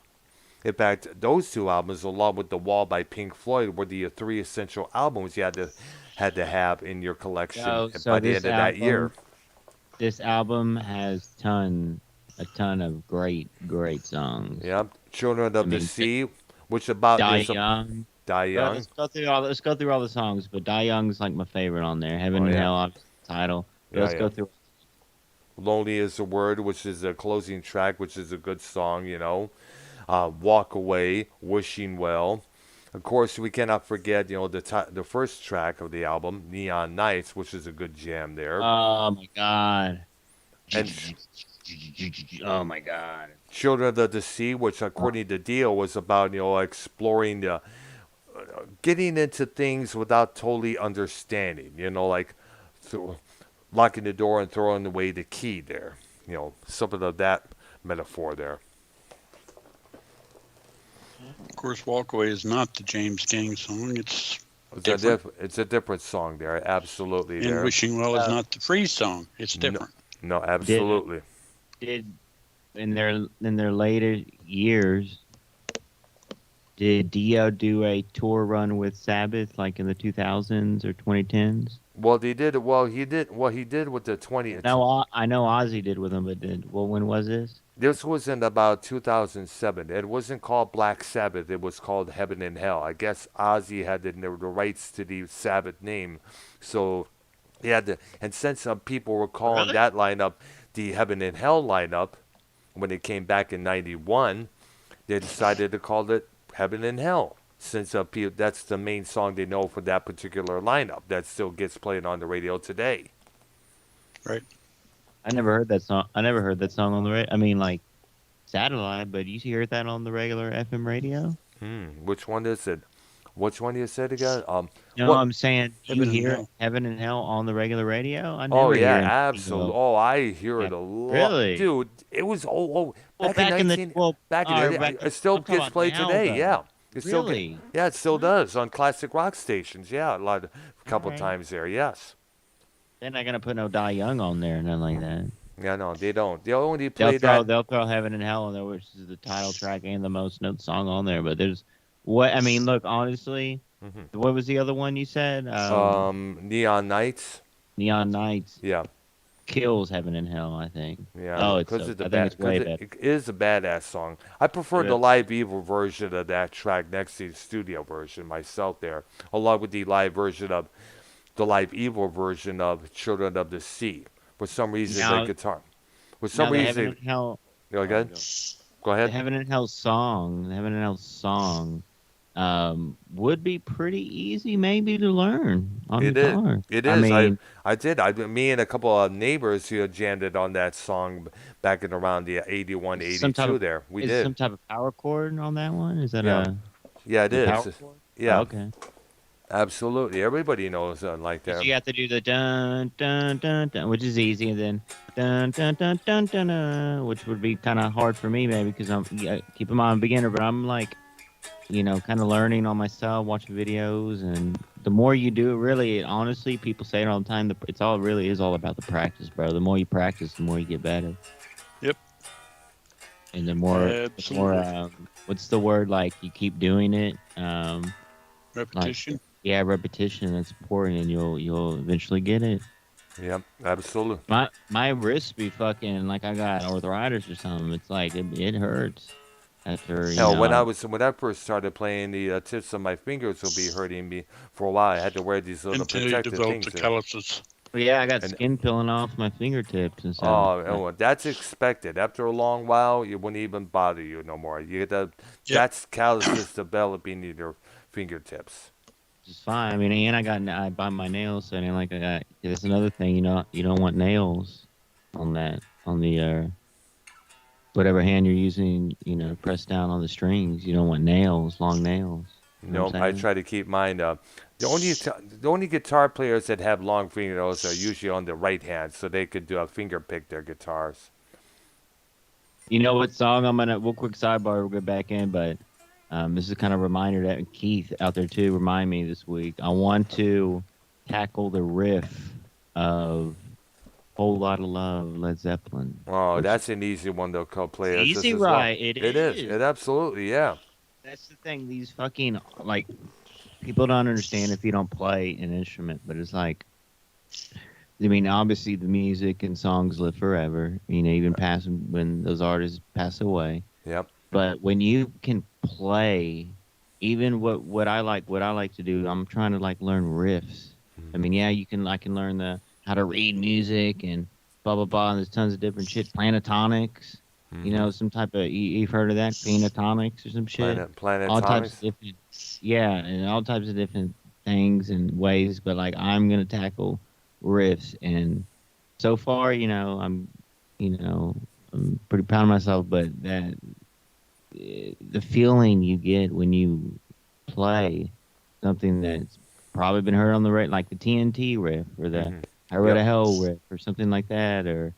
In fact, those two albums, along with The Wall by Pink Floyd, were the three essential albums you had to have in your collection So by the end of that year. this album has a ton of great songs. Yep. Children I of the mean, Sea, which about Die is Young. Die Well, Young. let's go through all the songs, but Die Young's like my favorite on there. Heaven Oh and yeah, Hell, obviously, the title. But yeah, let's yeah. go through. Lonely is the Word, which is a closing track, which is a good song, you know. Walk Away, Wishing Well. Of course, we cannot forget, you know, the first track of the album, Neon Nights, which is a good jam there. Oh my God. And Oh my God. Children of the Sea, which according to Dio was about, you know, exploring the, getting into things without totally understanding, you know, like th- locking the door and throwing away the key there, you know, something of that metaphor there. Of course, Walk Away is not the James Gang song. It's It's a, different. it's a different song there, absolutely And there. Wishing Well is not the Freeze song. It's No, different. no, Did absolutely. did in their later years, did Dio do a tour run with Sabbath like in the 2000s or 2010s? Well, they did. Well, he did. Well, he did with the 20. No, I know Ozzy did with them, but when was this? This was in about 2007. It wasn't called Black Sabbath. It was called Heaven and Hell. I guess Ozzy had the rights to the Sabbath name, so he had to. And since some people were calling Really? that lineup the Heaven and Hell lineup when it came back in '91, they decided to call it Heaven and Hell. Since that's the main song they know for that particular lineup that still gets played on the radio today. Right. I never heard that song. I never heard that song on the radio. I mean, like satellite, but you hear that on the regular FM radio? Which one is it? Which one you said again? No, What? I'm saying you Heaven and hear Hell. Heaven and Hell on the regular radio. I Oh never yeah, hear it. absolutely. Oh, I hear it Yeah. a lot, Really? dude. It was Well, back in 19 back in the back it still I'm talking gets about played now, today. though. Yeah, it still Really? yeah, it still does on classic rock stations. Yeah, a couple Alright. times there. Yes. They're not gonna put no Die Young on there, nothing like that. Yeah, no, they don't. They only play that. They'll throw Heaven and Hell on there, which is the title track and the most note song on there. But there's what I mean. Look, honestly, Mhm. what was the other one you said? Neon Nights. Neon Nights Yeah, kills Heaven and Hell. I think. yeah. Oh, it's Because so, it's a I think bad. it's way Because better. it is a badass song. I prefer It the is. live evil version of that track next to the studio version myself there, along with the live evil version of Children of the Sea. For some reason, Now, the guitar. For now some the Heaven reason, and Hell. go Oh, ahead. Go the ahead. Heaven and Hell song. The Heaven and Hell song. Would be pretty easy maybe to learn on It is. guitar. It I is. mean, I did. Me and a couple of neighbors who had jammed it on that song back in around the 81, is it some type 82 of there. We is it some did. type of power chord on that one? Is that Yeah. Yeah, it a power is. chord? Yeah, Oh, okay. absolutely. Everybody knows like Because that. you have to do the dun dun dun dun, which is easy, and then dun dun dun dun dun, which would be kind of hard for me, maybe, because keep in mind I'm a beginner, but I'm like, kind of learning on myself, watching videos, and the more you do it, really, honestly, people say it all the time. It's all really is all about the practice, bro. The more you practice, the more you get better, Yep. and the more, Absolutely. what's the word? Like you keep doing it, Repetition. yeah, repetition. That's important, and you'll eventually get it. Yeah, absolutely. My wrists be fucking like I got arthritis or something. It's like it hurts after Hell, when I first started playing, the tips of my fingers will be hurting me for a while. I had to wear these little Until you protective develop things. the there. calluses. Yeah, I got And skin peeling off my fingertips and stuff. oh, that's expected. After a long while, it wouldn't even bother you no more. You get Yep. that's calluses developing in your fingertips. is fine. I mean, and I buy my nails, so I mean, like I got. That's another thing, you know. You don't want nails on that on the whatever hand you're using. You know, press down on the strings. You don't want nails, long nails. You know what No, I'm I saying? try to keep mine. The only guitar players that have long fingernails are usually on the right hand, so they could do a finger pick their guitars. You know what song I'm gonna? Real quick sidebar. We'll get back in, but this is kind of a reminder that Keith out there too. Remind me this week. I want to tackle the riff of "Whole Lot of Love" Led Zeppelin, Oh, which that's an easy one to it's play just easy, as well. right? It It is. is. It absolutely, yeah. That's the thing. These fucking like people don't understand if you don't play an instrument, but it's like I mean, obviously the music and songs live forever. You know, even past when those artists pass away. Yep. But when you can play, even what I like to do, I'm trying to like learn riffs. I mean, yeah, I can learn the how to read music and blah blah blah. And there's tons of different shit. Planetonics, you Mm-hmm. know, some type of you've heard of that pentatonics or some shit. All types of Planetonics. different, yeah, and all types of different things and ways. But like, I'm gonna tackle riffs, and so far, you know, I'm pretty proud of myself. But that the feeling you get when you play something that's probably been heard on the radio, like the TNT riff or the Mm-hmm. I Read a Yep. Hell riff or something like that, or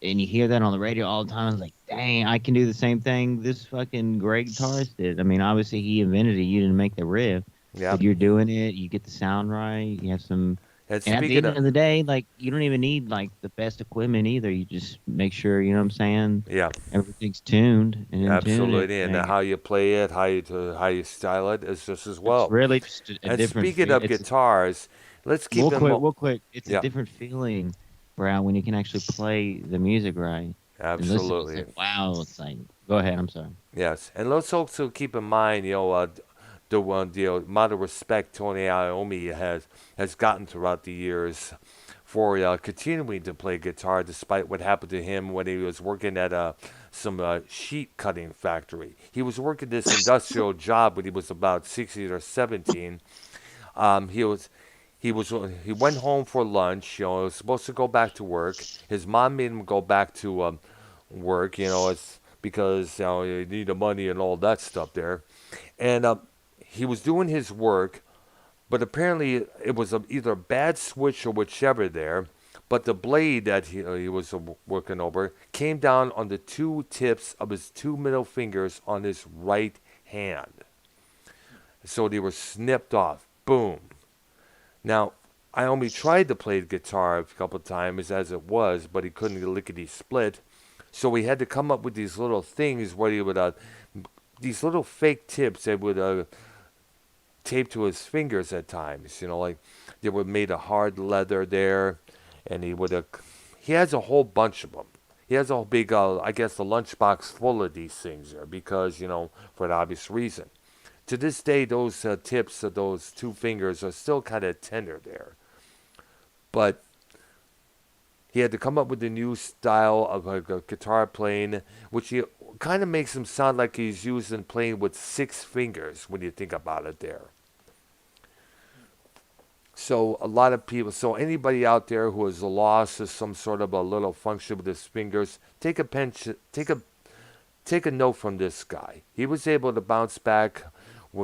and you hear that on the radio all the time. It's like, dang, I can do the same thing this fucking great guitarist did. I mean, obviously he invented it. You didn't make the riff, but Yep. you're doing it. You get the sound right. You have some. And And at the speaking end of, of the day, like you don't even need like the best equipment either. You just make sure you know what I'm saying. yeah, Everything's tuned and in tune. absolutely, and Everything. how you play it, how you style it is just as It's well. really just a And different speaking feel. of guitars, let's keep in mind. Real quick. It's a Yeah, different feeling, Brown, when you can actually play the music right and listen. It's absolutely. like wow. It's like go ahead. I'm sorry. Yes, and let's also keep in mind, the one the amount of respect Tony Iommi has gotten throughout the years for continuing to play guitar despite what happened to him when he was working at some sheet cutting factory. He was working this industrial job when he was about 16 or 17. Um, he was he went home for lunch. Was supposed to go back to work. His mom made him go back to work. It's because you need the money and all that stuff there. And he was doing his work, but apparently it was either a bad switch or whichever there. But the blade that he was working over came down on the two tips of his two middle fingers on his right hand. So they were snipped off. Boom. Now, I only tried to play the guitar a couple of times as it was, but he couldn't lickety split. So we had to come up with these little things where he would, these little fake tips that would tape to his fingers at times. Like they were made of hard leather there, and he has a whole bunch of them. He has a whole big, I guess, a lunchbox full of these things there because, for an obvious reason. To this day, those tips of those two fingers are still kind of tender there. But he had to come up with a new style of a guitar playing, which he kind of makes him sound like he's using playing with six fingers when you think about it there. So a lot of people, so anybody out there who has lost some sort of a little function with his fingers, take a note from this guy. He was able to bounce back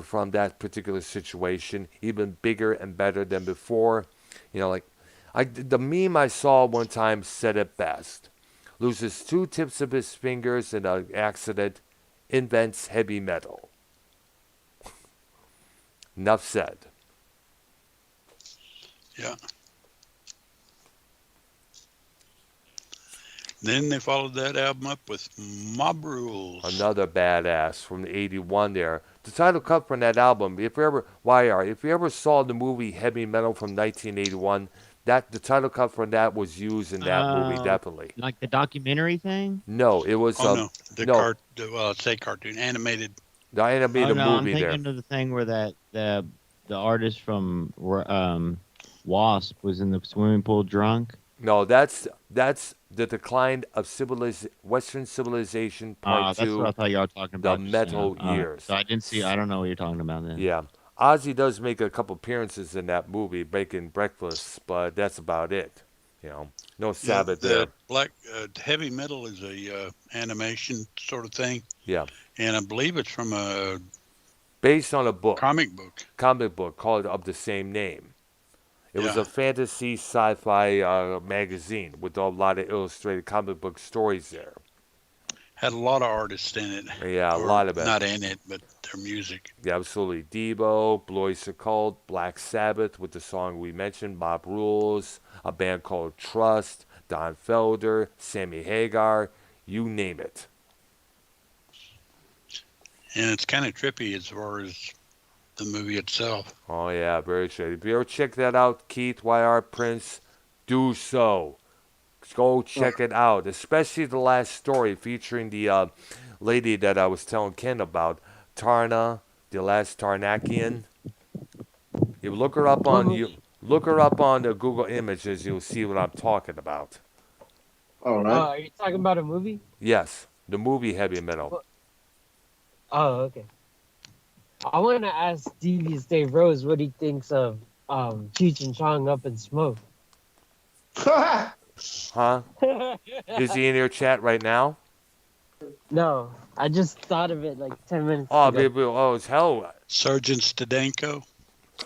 from that particular situation even bigger and better than before. Like the meme I saw one time said it best. Loses two tips of his fingers in an accident, invents heavy metal. Enough said. Yeah. Then they followed that album up with Mob Rules. Another badass from the '81 there. The title cut from that album, if you ever saw the movie Heavy Metal from 1981, that the title cut from that was used in that movie Oh, definitely. like the documentary thing? No, it was Oh no, no, let's say cartoon animated. the Oh animated no, I'm movie there. thinking of the thing where the artist from Wasp was in the swimming pool drunk. No, that's the decline of Western civilization part That's what I two, thought y'all were talking the about just now. metal years. So I didn't see. I don't know what you're talking about then. Yeah, Ozzy does make a couple appearances in that movie, Bacon Breakfast, but that's about it. You know, no Yeah, Sabbath the there. black heavy metal is a animation sort of thing, Yeah, and I believe it's from a based on a comic book. comic book called of the same name. It was Yeah, a fantasy sci-fi magazine with a lot of illustrated comic book stories there. had a lot of artists in it, Yeah, a or lot of it. not in it, but their music. Yeah, absolutely. Debo, Blue Oyster Cult, Black Sabbath with the song we mentioned, Bob Rules, a band called Trust, Don Felder, Sammy Hagar, you name it. And it's kind of trippy as far as the movie itself. Oh yeah, very true. If you ever check that out, Keith YR Prince, do so. Go check it out, especially the last story featuring the lady that I was telling Ken about, Tarna, the last Tarnakian. You look her up What on movie? you look her up on the Google Images, you'll see what I'm talking about. All right. Are you talking about a movie? Yes, the movie Heavy Metal. Oh, okay. I want to ask Devious Dave Rose what he thinks of Cheech and Chong Up in Smoke. Huh? Is he in your chat right now? No, I just thought of it like 10 minutes Oh, ago. baby, oh, it's hell. Sergeant Stadenko.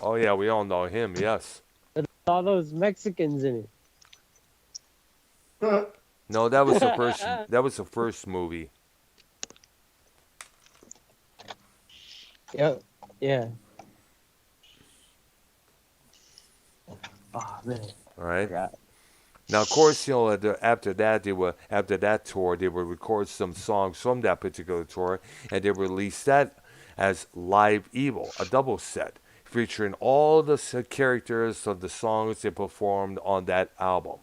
Oh yeah, we all know him. Yes. All those Mexicans in it. No, that was the first. That was the first movie. Yep. Yeah. Oh man, All I right. forgot. Now, of course, you know, after that tour, they would record some songs from that particular tour, and they released that as Live Evil, a double set featuring all the characters of the songs they performed on that album.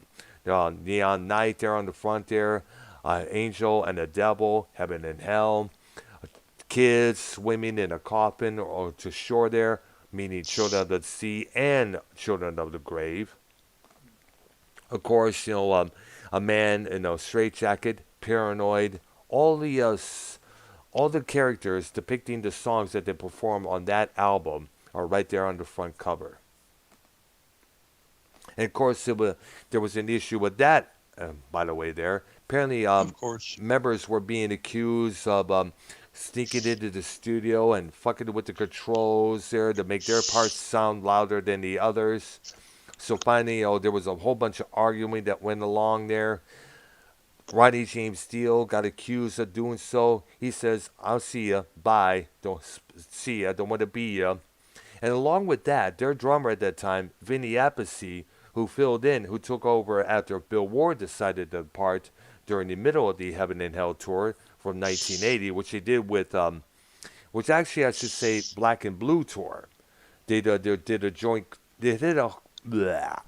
Neon Night there on the front there, Angel and the Devil, Heaven and Hell, kids swimming in a coffin or to shore there, meaning children of the sea and children of the grave. Of course, you know, a man in a straitjacket, paranoid, all the all the characters depicting the songs that they perform on that album are right there on the front cover. And of course, there was an issue with that, by the way. There apparently, Of course. members were being accused of sneaking into the studio and fucking with the controls there to make their parts sound louder than the others. So finally, there was a whole bunch of arguing that went along there. Rodney James Dio got accused of doing so. He says, "I'll see ya. Bye. Don't see ya. Don't want to be ya." And along with that, their drummer at that time, Vinny Appice, who filled in, who took over after Bill Ward decided to depart during the middle of the Heaven and Hell tour from 1980, which they did with, which actually I should say, Black and Blue tour. They did a joint. They did a bleh,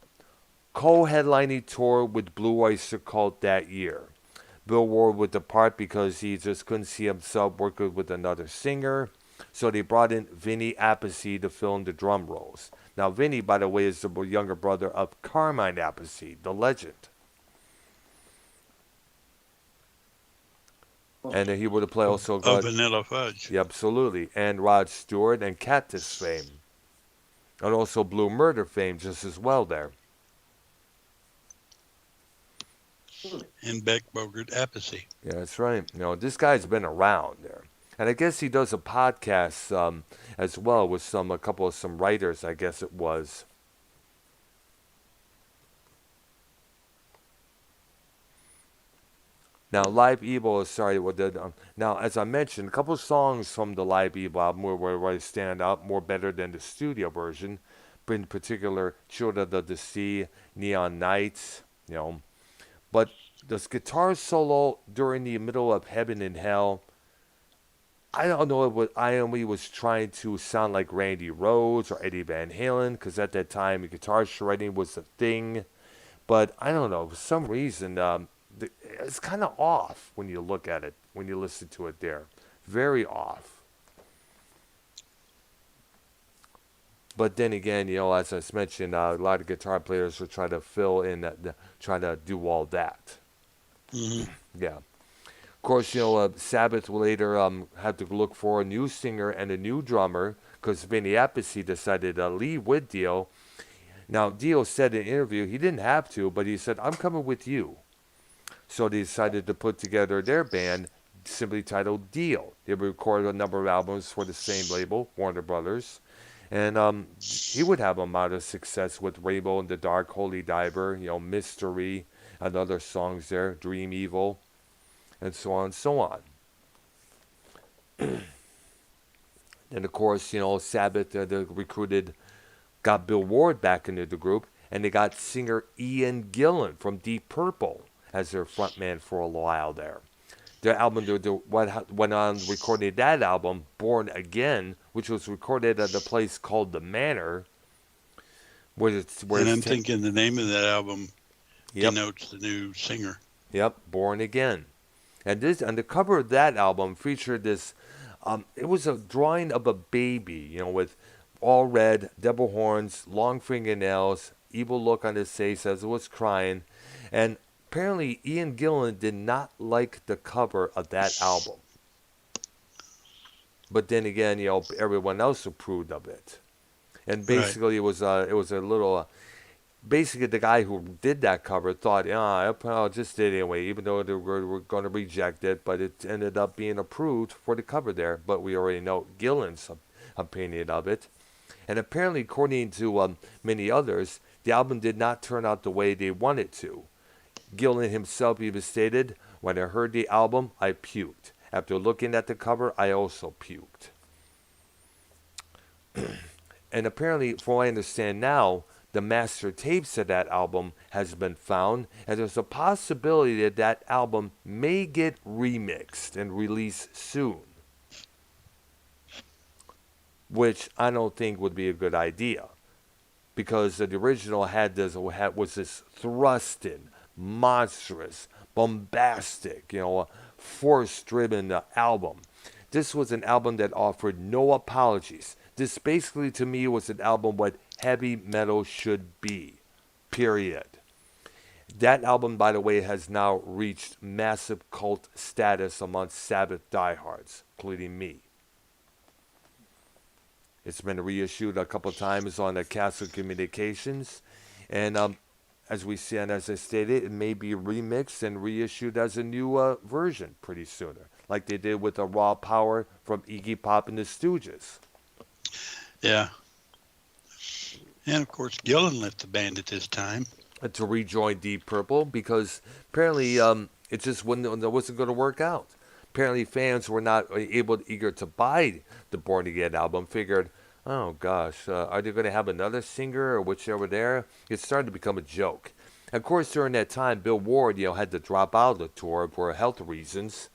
co-headlining tour with Blue Oyster Cult that year. Bill Ward would depart because he just couldn't see himself working with another singer. So they brought in Vinny Appice to fill in the drum rolls. Now, Vinny, by the way, is the younger brother of Carmine Appice, the legend. And he would have played also Of Vanilla Fudge. yeah, absolutely, and Rod Stewart and Cactus fame, and also Blue Murder fame just as well there. And Beck Bogert Appice. Yeah, that's right. You know, this guy's been around there. And I guess he does a podcast as well with a couple of some writers, I guess it was. Now, Live Evil is sorry. Now, as I mentioned, a couple of songs from the Live Evil album where stand out more better than the studio version. In particular, Children of the Sea, Neon Nights, you know. But this guitar solo during the middle of Heaven and Hell, I don't know what Iommi was trying to sound like Randy Rhoads or Eddie Van Halen, because at that time guitar shredding was a thing. But I don't know, for some reason, it's kind of off when you look at it, when you listen to it there. Very off. But then again, you know, as I mentioned, a lot of guitar players will try to fill in, try to do all that. Mm-hmm. Yeah. Of course, you know, Sabbath will later had to look for a new singer and a new drummer because Vinny Appice decided to leave with Dio. Now, Dio said in an interview he didn't have to, but he said, I'm coming with you. So they decided to put together their band, simply titled Dio. They recorded a number of albums for the same label, Warner Brothers. And he would have a amount of success with Rainbow in the Dark, Holy Diver, Mystery, and other songs there, Dream Evil, and so on and so on. And of course, Sabbath they recruited, got Bill Ward back into the group, and they got singer Ian Gillan from Deep Purple as their frontman for a while there. Their album, went on recording that album, Born Again, which was recorded at a place called The Manor. And I'm thinking the name of that album denotes the new singer. Yep, Born Again. And the cover of that album featured this, it was a drawing of a baby, with all red, devil horns, long fingernails, evil look on his face as it was crying. And apparently Ian Gillan did not like the cover of that album. But then again, everyone else approved of it. And basically it was a little... basically, the guy who did that cover thought, I'll just did it anyway, even though they were going to reject it, but it ended up being approved for the cover there. But we already know Gillan's opinion of it. And apparently, according to many others, the album did not turn out the way they wanted to. Gillan himself even stated, when I heard the album, I puked. After looking at the cover, I also puked. And apparently, from what I understand now, the master tapes of that album has been found, and there's a possibility that that album may get remixed and released soon, which I don't think would be a good idea, because the original was this thrusting, monstrous, bombastic, force-driven album. This was an album that offered no apologies. This basically, to me, was an album what heavy metal should be, period. That album, by the way, has now reached massive cult status among Sabbath diehards, including me. It's been reissued a couple times on the Castle Communications, and as we see, and as I stated, it may be remixed and reissued as a new version pretty sooner, like they did with the Raw Power from Iggy Pop and the Stooges. Yeah. And, of course, Gillan left the band at this time. To rejoin Deep Purple, because apparently it just wasn't going to work out. Apparently fans were not eager to buy the Born Again album, figured, oh gosh, are they going to have another singer or whichever there? It started to become a joke. Of course, during that time, Bill Ward had to drop out of the tour for health reasons,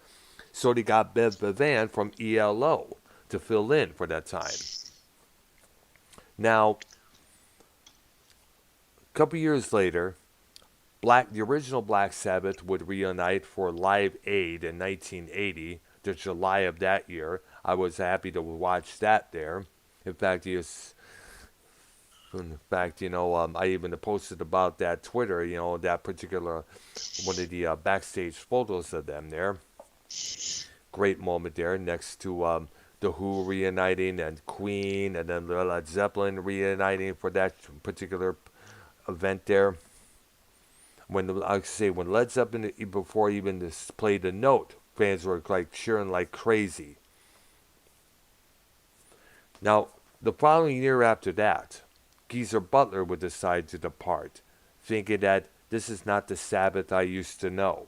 so they got Bev Bevan from ELO to fill in for that time. Now, a couple years later, the original Black Sabbath would reunite for Live Aid in 1980, the July of that year. I was happy to watch that there. In fact, I even posted about that Twitter, that particular one of the backstage photos of them there. Great moment there next to The Who reuniting and Queen, and then Led Zeppelin reuniting for that particular event there. When Led Zeppelin, before even this played the note, fans were cheering like crazy. Now, the following year after that, Geezer Butler would decide to depart, thinking that this is not the Sabbath I used to know,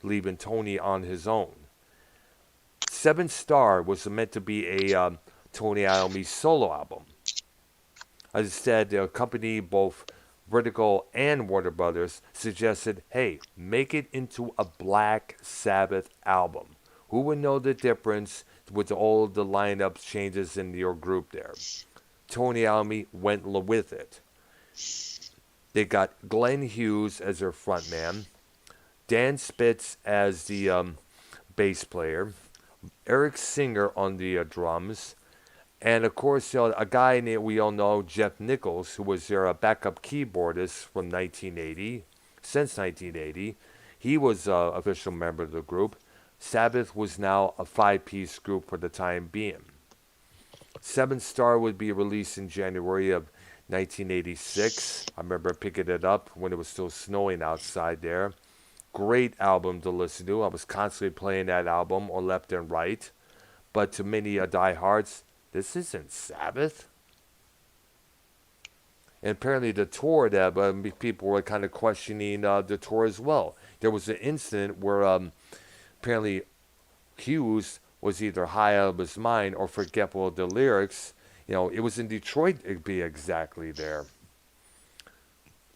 leaving Tony on his own. Seven Star was meant to be a Tony Iommi solo album. As I said, the company, both Vertigo and Warner Brothers, suggested, hey, make it into a Black Sabbath album. Who would know the difference with all the lineup changes in your group there? Tony Iommi went with it. They got Glenn Hughes as their frontman, Dan Spitz as the bass player, Eric Singer on the drums, and of course a guy named, we all know, Jeff Nichols, who was their backup keyboardist from 1980, since 1980. He was an official member of the group. Sabbath was now a 5-piece group for the time being. Seventh Star would be released in January of 1986. I remember picking it up when it was still snowing outside there. Great album to listen to. I was constantly playing that album on left and right. But to many diehards, this isn't Sabbath. And apparently the tour, that people were kind of questioning the tour as well. There was an incident where apparently Hughes was either high out of his mind or forgetful of the lyrics. It was in Detroit, to be exactly there.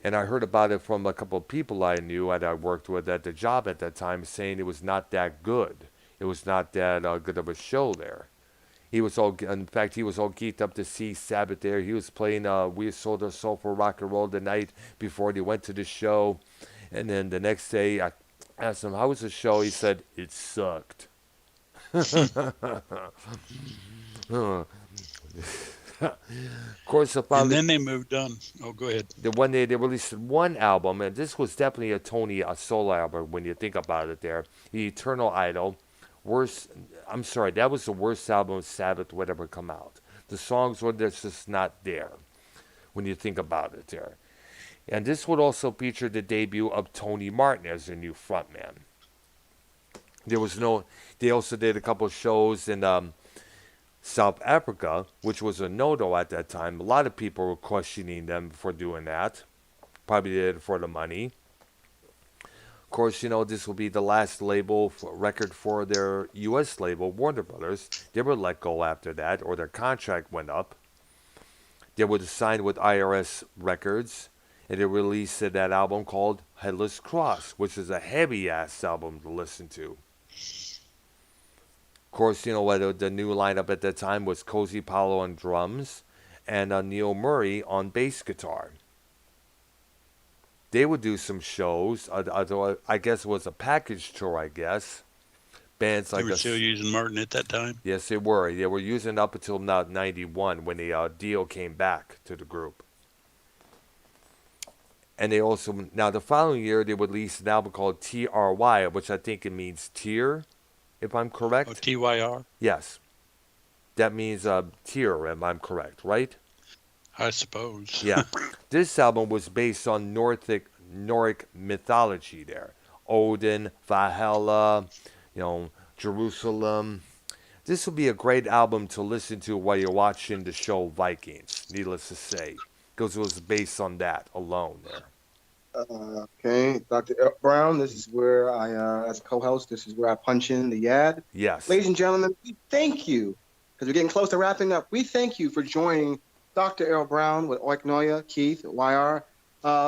And I heard about it from a couple of people I knew and I worked with at the job at that time, saying it was not that good. It was not that good of a show there. In fact, he was all geeked up to see Sabbath there. He was playing We Sold Our Soul for Rock and Roll the night before they went to the show. And then the next day, I asked him, how was the show? He said, it sucked. Of course, and then they moved on. Oh, go ahead. The one day they released one album, and this was definitely a solo album when you think about it there. The Eternal Idol. That was the worst album Sabbath would ever come out. The songs were just not there when you think about it there. And this would also feature the debut of Tony Martin as their new frontman. They also did a couple of shows in South Africa, which was a no-no at that time. A lot of people were questioning them for doing that. Probably did it for the money. Of course, this will be the last record for their U.S. label, Warner Brothers. They were let go after that, or their contract went up. They were signed with IRS Records, and they released that album called Headless Cross, which is a heavy-ass album to listen to. Of course, the new lineup at that time was Cozy Powell on drums and Neil Murray on bass guitar. They would do some shows. I guess it was a package tour, I guess. Bands like they were still using Martin at that time? Yes, they were. They were using it up until now 91 when the Dio came back to the group. And they also, now the following year, they would release an album called TRY, which I think it means tear, if I'm correct. Oh, TYR? Yes. That means tear, if I'm correct, right? I suppose. Yeah. This album was based on Nordic mythology there. Odin, Valhalla, Jerusalem. This will be a great album to listen to while you're watching the show Vikings, needless to say, because it was based on that alone there. Okay, Dr. Brown, this is where as a co-host, this is where I punch in the ad. Yes. Ladies and gentlemen, we thank you, because we're getting close to wrapping up. We thank you for joining Dr. Errol Brown with Arknolia, Keith, YR.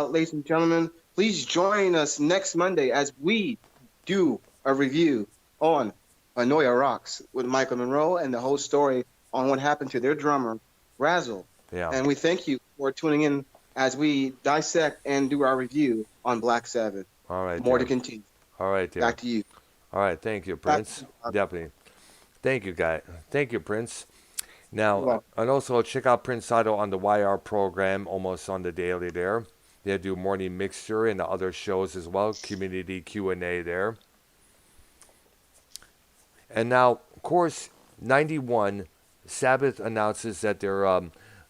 Ladies and gentlemen, please join us next Monday as we do a review on Arknolia Rocks with Michael Monroe and the whole story on what happened to their drummer, Razzle. Yeah. And we thank you for tuning in as we dissect and do our review on Black Sabbath. All right. More dear. to continue. All right, dear. Back to you. All right. Thank you, Prince. Definitely. Thank you, guy. Thank you, Prince. Now, and also check out Prince Idol on the YR program almost on the daily there. They do morning mixture and the other shows as well, community Q&A there. And now, of course, 91, Sabbath announces that they're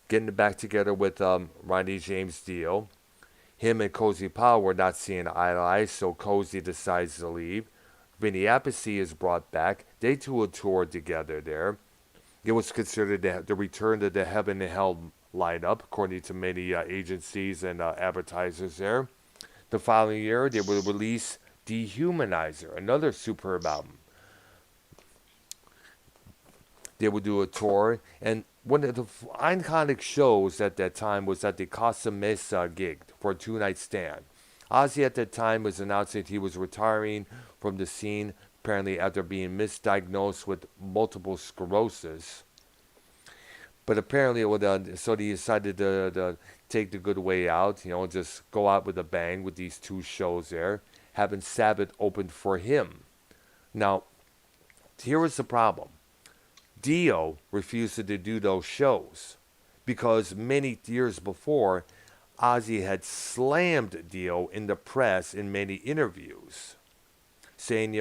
getting back together with Ronnie James Dio. Him and Cozy Powell were not seeing eye to eye, so Cozy decides to leave. Vinny Appice is brought back. They two will tour together there. It was considered the return to the Heaven and Hell lineup, according to many agencies and advertisers there. The following year, they will release Dehumanizer, another superb album. They would do a tour, and one of the iconic shows at that time was at the Casa Mesa gig for a two-night stand. Ozzy at that time was announcing that he was retiring from the scene, apparently after being misdiagnosed with multiple sclerosis. But apparently, so he decided to take the good way out, just go out with a bang with these two shows there, having Sabbath opened for him. Now, here was the problem. Dio refused to do those shows because many years before, Ozzy had slammed Dio in the press in many interviews, saying,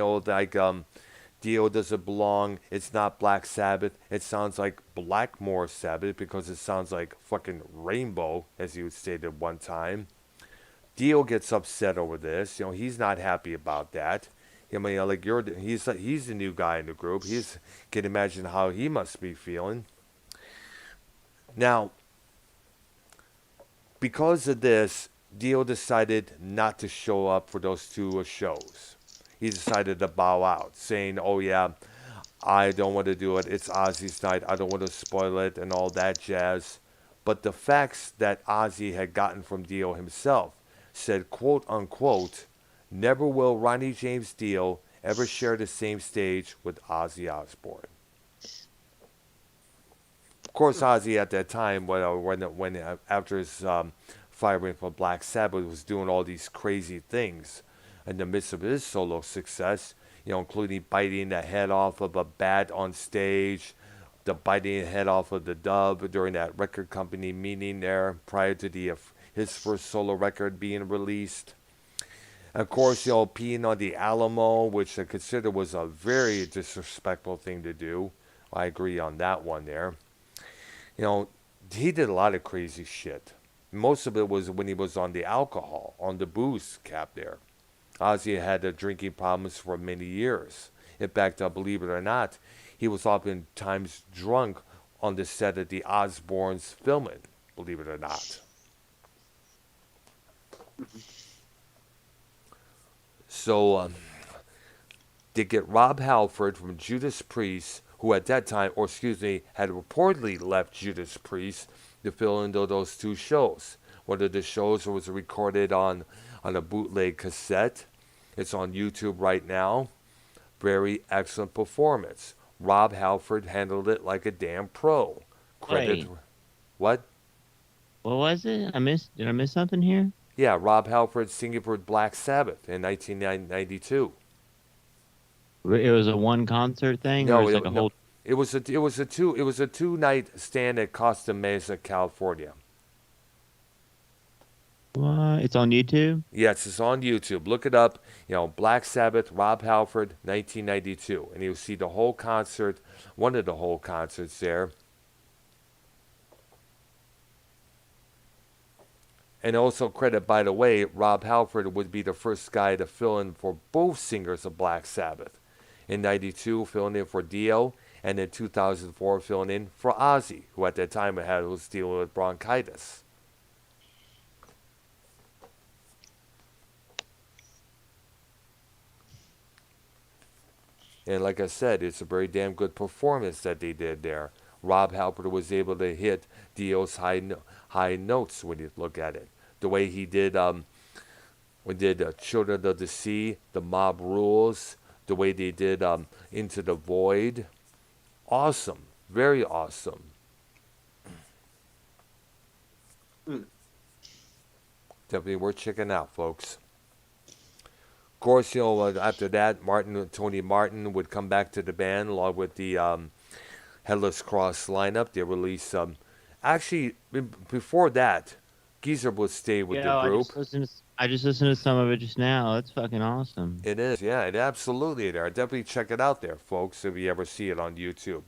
Dio doesn't belong. It's not Black Sabbath. It sounds like Blackmore Sabbath because it sounds like fucking Rainbow, as he stated one time. Dio gets upset over this. He's not happy about that. Like he's the new guy in the group. He's can imagine how he must be feeling. Now, because of this, Dio decided not to show up for those two shows. He decided to bow out, saying, "Oh yeah, I don't want to do it. It's Ozzy's night. I don't want to spoil it and all that jazz." But the facts that Ozzy had gotten from Dio himself said, quote unquote, "Never will Ronnie James Dio ever share the same stage with Ozzy Osbourne." Of course, Ozzy at that time, when after his firing for Black Sabbath, was doing all these crazy things in the midst of his solo success, including biting the head off of a bat on stage, the biting the head off of the dove during that record company meeting there prior to his first solo record being released. Of course, peeing on the Alamo, which I consider was a very disrespectful thing to do. I agree on that one there. He did a lot of crazy shit. Most of it was when he was on the alcohol, on the booze cap there. Ozzy had drinking problems for many years. In fact, believe it or not, he was oftentimes drunk on the set of the Osbournes filming, believe it or not. So, they get Rob Halford from Judas Priest, who at that time, had reportedly left Judas Priest to fill in those two shows. One of the shows was recorded on a bootleg cassette. It's on YouTube right now. Very excellent performance. Rob Halford handled it like a damn pro. Credit. Wait. What? What was it? Did I miss something here? Yeah, Rob Halford singing for Black Sabbath in 1992. It was a one concert thing, or No, it was like a whole. it was a 2-night stand at Costa Mesa, California. What? It's on YouTube. Yes, it's on YouTube. Look it up. Black Sabbath, Rob Halford, 1992, and you'll see the whole concert, one of the whole concerts there. And also credit, by the way, Rob Halford would be the first guy to fill in for both singers of Black Sabbath. In 92, filling in for Dio, and in 2004, filling in for Ozzy, who at that time was dealing with bronchitis. And like I said, it's a very damn good performance that they did there. Rob Halford was able to hit Dio's high notes when you look at it. The way he did, Children of the Sea, The Mob Rules, the way they did Into the Void. Awesome. Very awesome. Definitely worth checking out, folks. Of course, after that, Tony Martin would come back to the band along with the Headless Cross lineup. They released actually, before that, Geezer would stay with the group. I just listened to some of it just now. That's fucking awesome. It is, yeah, it absolutely there. Definitely check it out there, folks, if you ever see it on YouTube.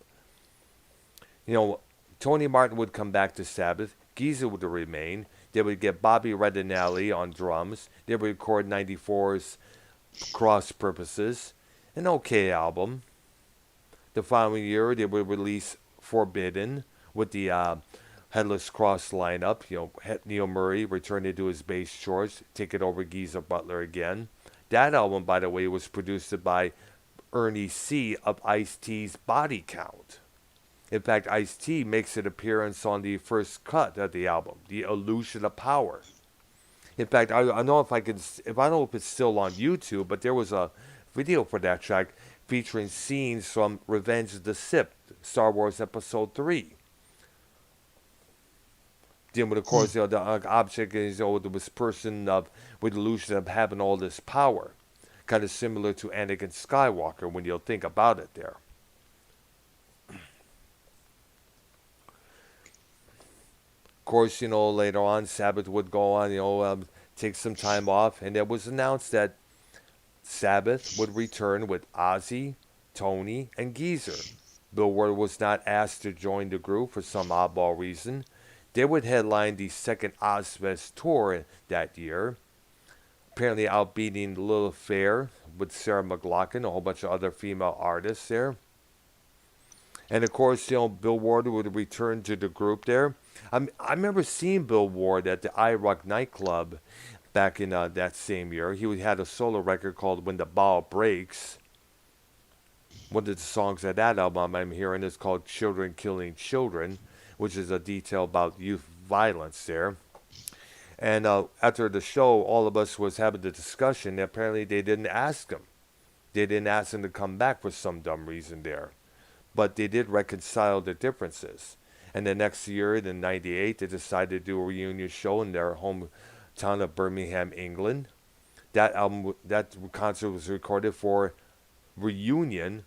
Tony Martin would come back to Sabbath. Geezer would remain. They would get Bobby Redinelli on drums. They would record 94's Cross Purposes, an okay album. The following year, they would release Forbidden with the Headless Cross lineup. Neil Murray returning to his bass chords, taking over Geezer Butler again. That album, by the way, was produced by Ernie C. of Ice-T's Body Count. In fact, Ice-T makes an appearance on the first cut of the album, The Illusion of Power. In fact, I don't know if it's still on YouTube, but there was a video for that track featuring scenes from Revenge of the Sith, Star Wars Episode 3. Dealing with, of course, the object is this person with the illusion of having all this power. Kind of similar to Anakin Skywalker when you'll think about it there. Of course, later on, Sabbath would go on, take some time off, and it was announced that Sabbath would return with Ozzy, Tony, and Geezer. Bill Ward was not asked to join the group for some oddball reason. They would headline the second Ozfest tour that year, apparently outbeating Lilith Fair with Sarah McLachlan, a whole bunch of other female artists there. And of course, Bill Ward would return to the group there. I remember seeing Bill Ward at the iRock nightclub back in that same year. He had a solo record called When the Ball Breaks. One of the songs at that album I'm hearing is called Children Killing Children, which is a detail about youth violence there. And after the show, all of us was having the discussion. Apparently, they didn't ask him. They didn't ask him to come back for some dumb reason there. But they did reconcile the differences. And the next year, in '98, they decided to do a reunion show in their hometown of Birmingham, England. That concert was recorded for Reunion,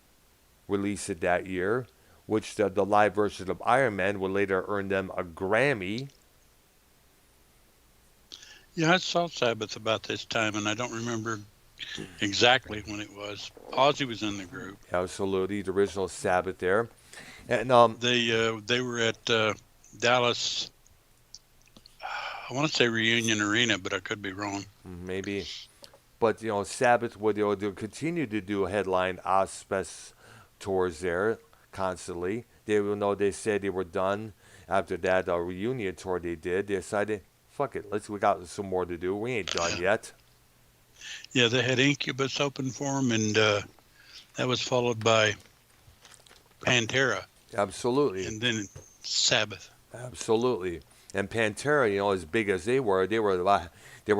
released that year, which the live version of Iron Man would later earn them a Grammy. Yeah, I saw Sabbath about this time, and I don't remember exactly when it was. Ozzy was in the group. Absolutely, the original Sabbath there. And They were at Dallas, I want to say Reunion Arena, but I could be wrong. maybe. But, Sabbath would they'll continue to do headline Ozfest tours there constantly. Even though they said they were done after that reunion tour they did, they decided, fuck it, we got some more to do. We ain't done yet. Yeah, they had Incubus open for them, and that was followed by Pantera, Absolutely. and then Sabbath. Absolutely. And Pantera, as big as they were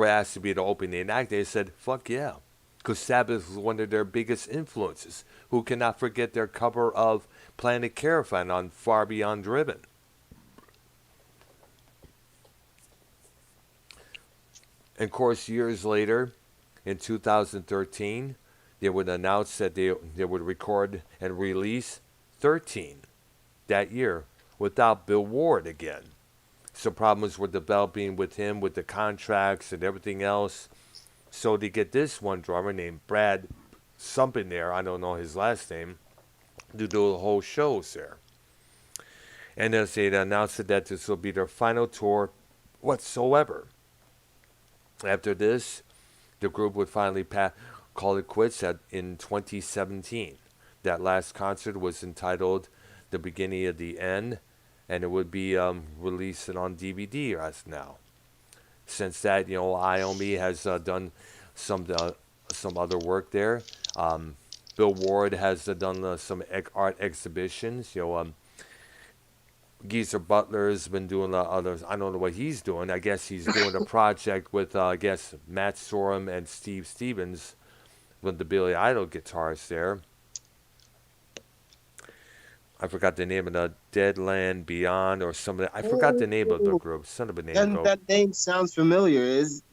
asked to be the opening act. They said, fuck yeah. Because Sabbath was one of their biggest influences. Who cannot forget their cover of Planet Caravan on Far Beyond Driven? And of course, years later, in 2013, they would announce that they would record and release 13 that year without Bill Ward again. Some problems were developing with him with the contracts and everything else. So they get this one drummer named Brad something there, I don't know his last name, to do the whole shows there. And as they announced that this will be their final tour whatsoever. After this, the group would finally call it quits in 2017. That last concert was entitled The Beginning of the End, and it would be released on DVD as now. Since that, Iommi has done some other work there. Bill Ward has done some art exhibitions. Geezer Butler's been doing others. I don't know what he's doing. I guess he's doing a project with, Matt Sorum and Steve Stevens with the Billy Idol guitars there. I forgot the name of the Deadland Beyond or something. I forgot the name of the group. Son of a name. That name sounds familiar.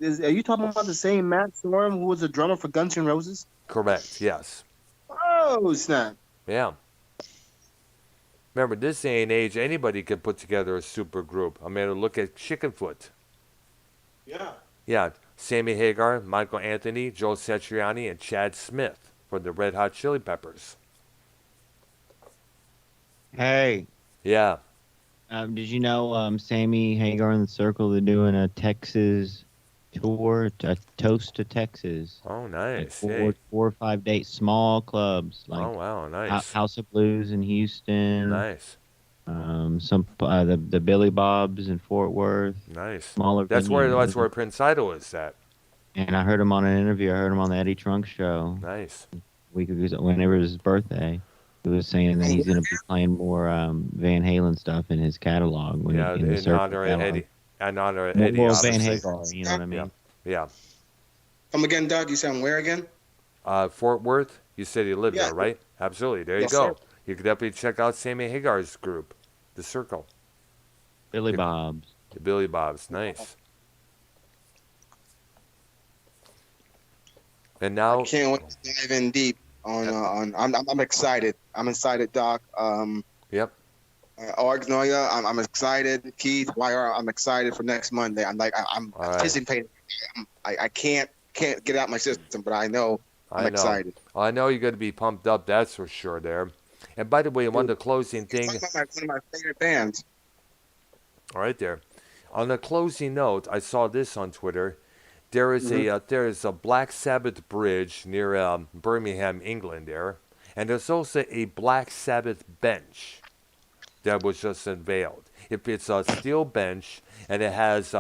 Are you talking about the same Matt Sorum who was a drummer for Guns N' Roses? Correct, yes. Oh, snap. Yeah. Remember, this day and age, anybody can put together a super group. I mean, look at Chickenfoot. Yeah. Yeah, Sammy Hagar, Michael Anthony, Joe Satriani, and Chad Smith from the Red Hot Chili Peppers. Hey, Yeah. did you know Sammy Hagar and the Circle, they're doing a Texas tour, a Toast to Texas. Oh, Like nice. four, Hey. 4 or 5 days, small clubs like Oh, wow, nice. House of Blues in Houston, Nice. some the Billy Bob's in Fort Worth, Nice. smaller That's where venues. Prince Idol is at. And I heard him on an interview. I heard him on the Eddie Trunk show Nice. whenever it was his birthday. He was saying that he's going to be playing more Van Halen stuff in his catalog. Yeah, in the in Circle honor of catalog. Eddie. In honor of More Eddie, Van obviously. Hagar, you know what I mean? Yeah. Come again, Doug. You sound where again? Fort Worth, you said you lived Yeah. there, right? Absolutely. There Yes, you go. sir. You could definitely check out Sammy Hagar's group, The Circle. Billy Yeah. Bob's. The Billy Bob's. Nice. And now, I can't wait to dive in deep on. I'm excited. I'm excited, Doc. yep. Arknolia, I'm excited. Keith, YR, I'm excited for next Monday. I'm All right. anticipating. I can't get out my system, but I know I'm I know. excited. I know you're going to be pumped up, that's for sure there. And by the way, one of the closing You're thing, talking about one of my favorite bands. all right there. On the closing note, I saw this on Twitter. There is a Black Sabbath bridge near Birmingham, England there, and there's also a Black Sabbath bench that was just unveiled. If it's a steel bench and it has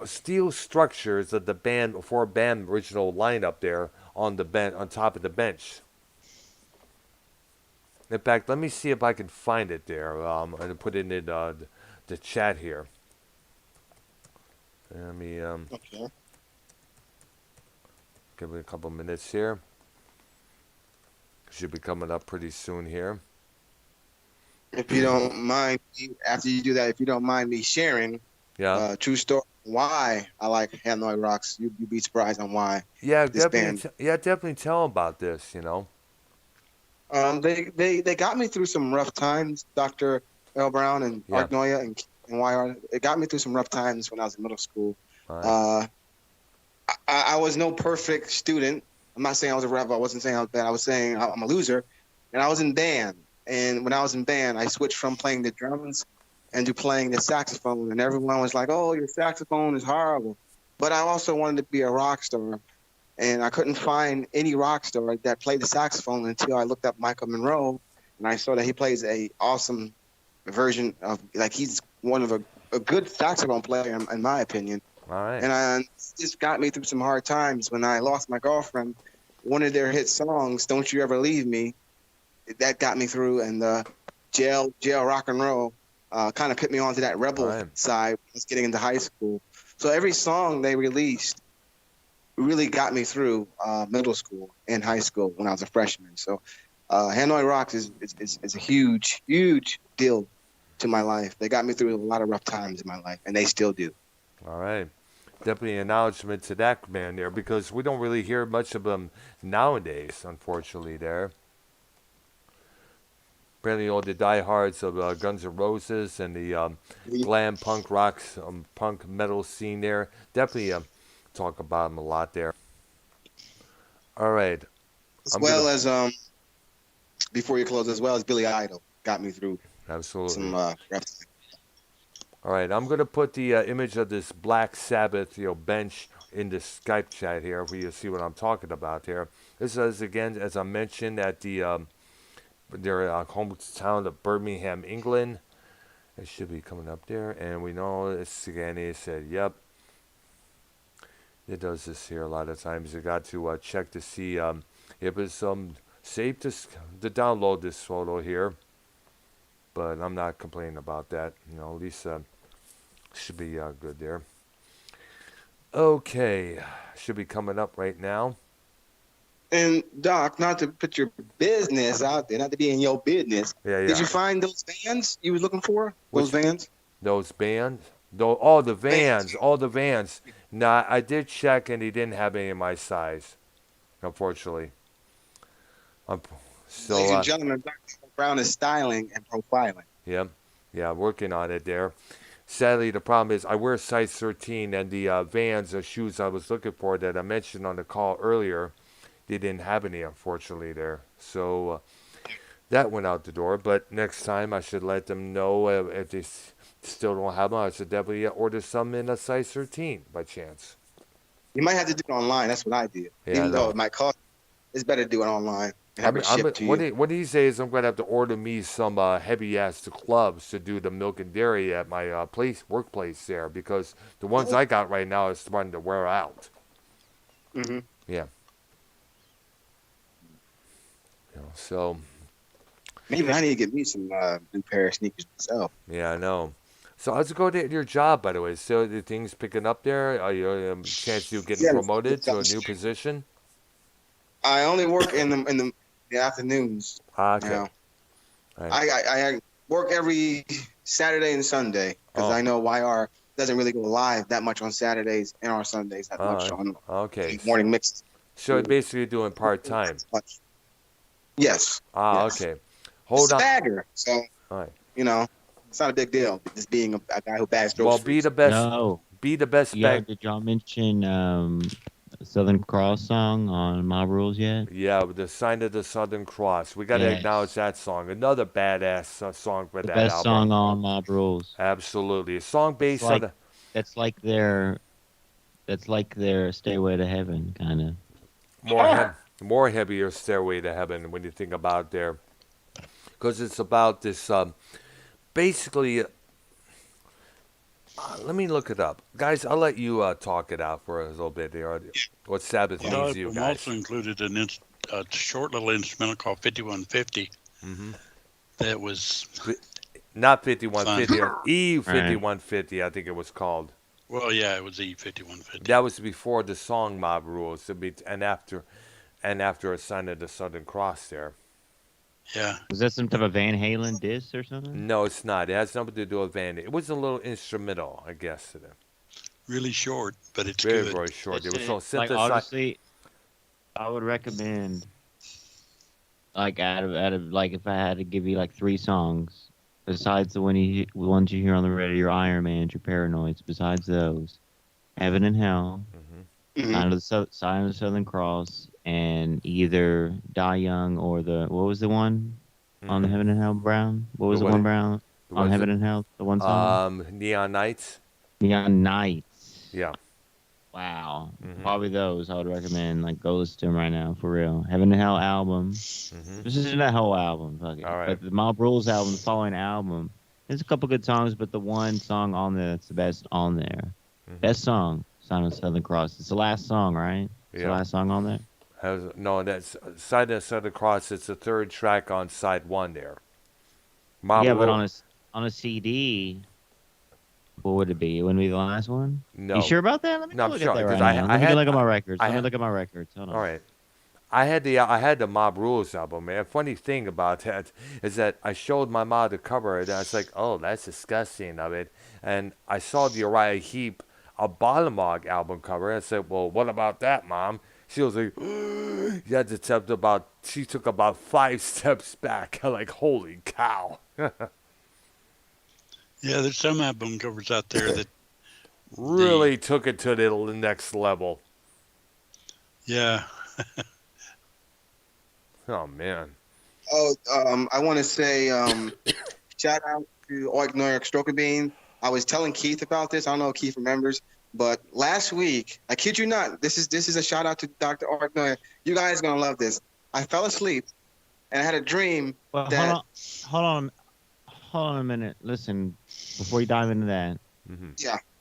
steel structures of the band original lineup there on the on top of the bench. In fact, let me see if I can find it there. I'm gonna put it in the chat here. Let me Okay. give it a couple minutes here. Should be coming up pretty soon here. If you don't mind, after you do that, if you don't mind me sharing, Yeah. true story, why I like Hanoi Rocks. You'd be surprised on why Yeah, this definitely. band. Definitely tell about this. You know. They got me through some rough times, Dr. L. Brown and Yeah. Arknolia and YR. It got me through some rough times when I was in middle school. All right. I was no perfect student. I'm not saying I was a rebel. I wasn't saying I was bad. I was saying I'm a loser. And I was in band. And when I was in band, I switched from playing the drums and to playing the saxophone. And everyone was like, "Oh, your saxophone is horrible." But I also wanted to be a rock star. And I couldn't find any rock star that played the saxophone until I looked up Michael Monroe, and I saw that he plays a awesome version of, like, he's one of a good saxophone player in my opinion. All right. And this got me through some hard times when I lost my girlfriend. One of their hit songs, "Don't You Ever Leave Me," that got me through, and jail rock and roll kind of put me onto that rebel Right. side when I was getting into high school. So every song they released really got me through middle school and high school when I was a freshman. So Hanoi Rocks is a huge, huge deal to my life. They got me through a lot of rough times in my life, and they still do. All right. Definitely an acknowledgement to that man there because we don't really hear much of them nowadays, unfortunately. There. Apparently, all the diehards of Guns N' Roses and the glam punk rocks, punk metal scene there. Definitely talk about them a lot there. All right. As I'm well gonna- as before you close, as well as Billy Idol got me through Absolutely. some rough times. All right, I'm gonna put the image of this Black Sabbath, bench in the Skype chat here for you to see what I'm talking about here. This is again, as I mentioned, at their hometown of Birmingham, England. It should be coming up there, and we know it's again. He said, "Yep." It does this here a lot of times. You got to check to see if it's safe to download this photo here. But I'm not complaining about that. At least should be good there. Okay, should be coming up right now. And Doc, not to put your business out there, not to be in your business. Yeah, yeah. Did you find those vans you were looking for? Those Which- vans? Those bands, all the vans. Nah, I did check, and he didn't have any of my size, unfortunately. So Ladies and gentlemen, Dr. Brown is styling and profiling. yeah, working on it there. Sadly, the problem is I wear size 13, and the Vans, the shoes I was looking for that I mentioned on the call earlier, they didn't have any, unfortunately, there. So that went out the door. But next time I should let them know if they still don't have them. I should definitely order some in a size 13 by chance. You might have to do it online. That's what I did. Yeah, I Even know. though it might cost, it's better to do it online and have it shipped to you. What he says, I'm going to have to order me some heavy-ass gloves to do the milk and dairy at my workplace there because the ones I got right now is starting to wear out. Mm-hmm. Yeah. So, Maybe I need to get me some new pair of sneakers myself. yeah, I know. So how's it going at your job, by the way? So the things picking up there? Are you chance you getting Yeah, promoted to a new position? I only work in the afternoons Okay. now. Right. I work every Saturday and Sunday because Oh. I know YR doesn't really go live that much on Saturdays and on Sundays that All much right. on Okay. morning mixes. So you're basically doing part-time. Yes. Yes. Okay. It's Hold a on. bagger, so All right. it's not a big deal. Just being a guy who bags Well, groceries. be the best. No. Be the best Yeah, back. did y'all mention Southern Cross song on Mob Rules yet? Yeah, with the sign of the Southern Cross. We got to acknowledge Yes. that song. Another badass song for The that best album. song on Mob Rules. Absolutely. A song It's based on like the that's like their Stairway to Heaven kind of. more heavy, more heavier Stairway to Heaven when you think about there. Because it's about this, basically, let me look it up. Guys, I'll let you talk it out for a little bit there. What Sabbath The means to you album guys. also included a short little instrumental called 5150 Hmm. that was Not fun. 5150, Right. E5150, I think it was called. Well, yeah, it was E5150. That was before the song Mob Rules, and after a sign of the Southern Cross there. Yeah, Was that some type of Van Halen diss or something? No, it's not. It has nothing to do with Van. It was a little instrumental, I guess. really short, but it's Very, good. very short. It was Listen, so like synthesized. honestly, I would recommend like out of like if I had to give you like three songs besides the ones you hear on the radio, your Iron Man, your Paranoids. Besides those, Heaven and Hell, Mhm. Sign of the Southern Cross, and either Die Young or what was the one on the Mhm. Heaven and Hell Brown? What was The the what? one Brown on Was it? Heaven and Hell? The one song? Neon Nights. Neon Nights. Yeah. Wow. Hmm. Probably those I would recommend. Like, go listen to them right now, for real. Heaven and Hell album. Hmm. This isn't that whole album, fuck it. All right. But the Mob Rules album, the following album, there's a couple good songs, but the one song on there that's the best on there. Hmm. Best song, Sign of the Southern Cross. It's the last song, right? It's the Yeah. last song on there. No, that's side of the Southern Cross. It's the third track on side one there. Mob Yeah, but Rule. on a CD, what would it be? It wouldn't be the last one? You No. sure about that? Let me No, go I'm look sure at that because right now. Let me go look at my records. I Let me had. look at my records. Hold on. All right. I had the Mob Rules album. And a funny thing about that is that I showed my mom the cover, and I was like, "Oh, that's disgusting of it." And I saw the Uriah Heep a Balamog album cover, and I said, "Well, what about that, Mom?" She was like, "You had to step about." She took about 5 steps back. I'm like, "Holy cow!" Yeah, there's some album covers out there that Really took it to the next level. yeah, Oh man. Oh, I want to say shout out to Arknolia Stroker Bean. I was telling Keith about this. I don't know if Keith remembers, but last week, I kid you not, this is a shout out to Dr. Arknolia. You guys are gonna love this. I fell asleep and I had a dream Well, that hold on a minute. Listen, before you dive into that, Hmm.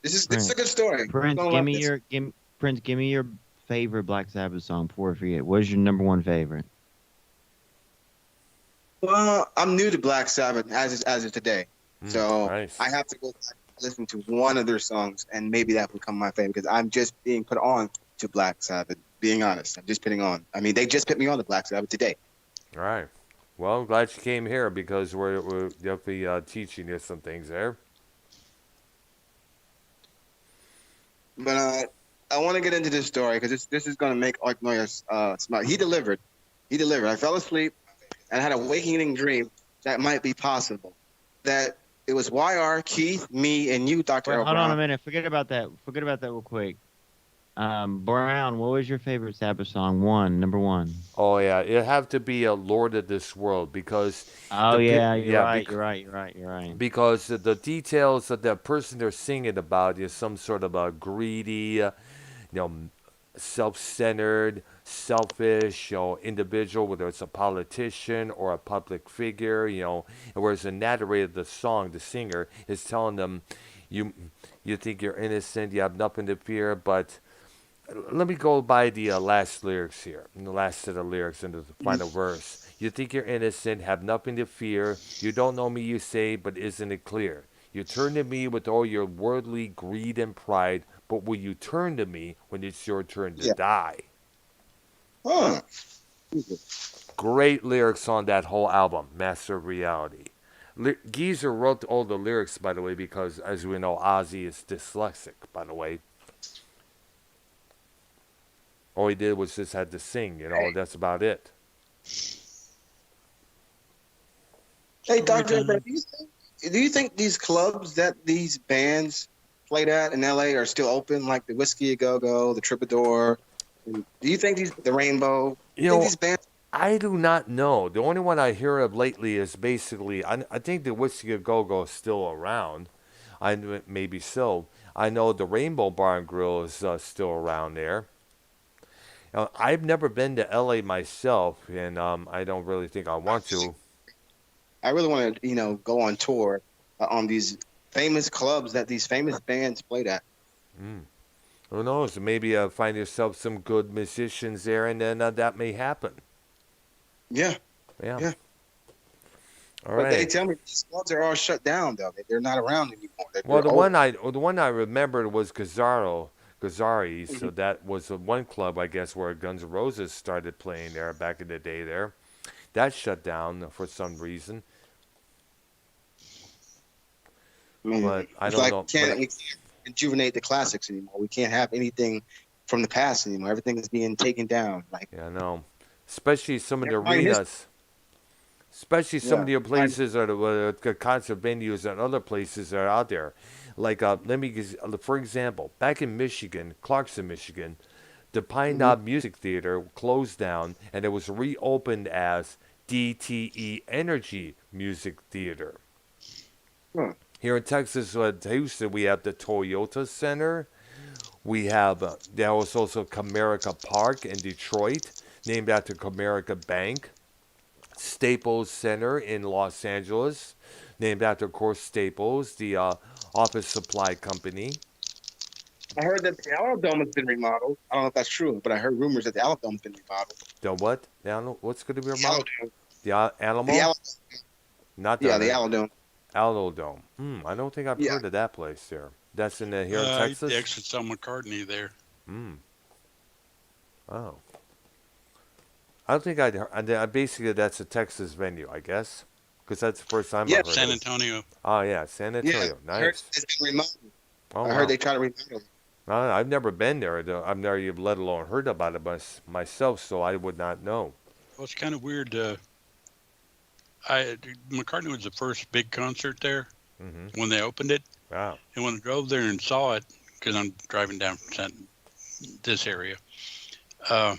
this is a good story. You're Prince, gonna give love me this. your favorite Black Sabbath song before I forget. What is your number one favorite? Well, I'm new to Black Sabbath as of today, so Nice. I have to go back and listen to one of their songs, and maybe that will become my favorite because I'm just being put on to Black Sabbath. Being honest, I'm just putting on. I mean, they just put me on to Black Sabbath today. All right. Well, I'm glad you came here because we're definitely teaching you some things there. But I want to get into this story because this is going to make Arknoia smile. He delivered. I fell asleep and I had a waking dream that might be possible. That it was YR, Keith, me, and you, Dr. Wait, Earl hold on a Brown. minute. Forget about that real quick. Brown, what was your favorite Sabbath song? Number one. Oh yeah, it'd have to be a Lord of this world because Oh yeah, you're yeah, right. You're right. because the details of the person they're singing about is some sort of a greedy, self-centered, selfish, individual, whether it's a politician or a public figure, whereas the narrator of the song, the singer, is telling them, you you think you're innocent, you have nothing to fear, but let me go by the last lyrics here, the last set of lyrics into the final verse. You think you're innocent, have nothing to fear. You don't know me, you say, but isn't it clear? You turn to me with all your worldly greed and pride, but will you turn to me when it's your turn to Yeah. die? Huh. Great lyrics on that whole album, Master of Reality. Geezer wrote all the lyrics, by the way, because, as we know, Ozzy is dyslexic, by the way. All he did was just had to sing, that's about it. Hey, Dr. Story Earl Brown, time. do you think these clubs that these bands played at in LA are still open, like the Whiskey A Go Go, the Troubadour? And do you think the Rainbow? Do You you think know, these bands? I do not know. The only one I hear of lately is basically, I think the Whiskey A Go Go is still around. Maybe so. I know the Rainbow Bar and Grill is still around there. I've never been to LA myself, and I don't really think I want to. I really want to, go on tour on these famous clubs that these famous bands played at. Mm. Who knows? Maybe find yourself some good musicians there, and then that may happen. Yeah, Yeah. yeah. All But they right. tell me these clubs are all shut down, though. They're not around anymore. Well, They're old. the one I remembered was Gazzari. So Mhm. that was the one club, I guess, where Guns N' Roses started playing there back in the day. There, that shut down for some reason, I mean, but I it's don't like know. we can't rejuvenate the classics anymore. We can't have anything from the past anymore. Everything is being taken down. Like, Yeah, I know. Especially some of the find his, arenas, especially some of yeah, the find, places or the concert venues and other places that are out there. Like, let me, for example, back in Michigan, Clarkson, Michigan, the Pine mhm. Knob Music Theater closed down and it was reopened as DTE Energy Music Theater. Huh. Here in Texas, Houston, we have the Toyota Center. We have, there was also Comerica Park in Detroit, named after Comerica Bank. Staples Center in Los Angeles, named after, of course, Staples, the office supply company. I heard that the Alamo has been remodeled. I don't know if that's true, but I heard rumors that the Alamo has been remodeled. The what? What's going to be The Alamo, remodeled? The the Alamo? Alamo, Not yeah, the the Alamo. Alamo Dome. I don't think I've Yeah, heard of that place there. That's in here in The Texas? exit on McCartney there. Hmm. Oh. I don't think basically, that's a Texas venue, I guess. Because that's the first time yeah, I've heard of San it. Antonio. Oh, yeah, San yeah. Antonio. I heard Nice. it's been remodeled. Oh, I heard wow. they try to remodel it. I've never been there. I've never even let alone heard about it myself, so I would not know. Well, it's kind of weird. McCartney was the first big concert there Hmm. when they opened it, Wow. and when I drove there and saw it, because I'm driving down this area, uh,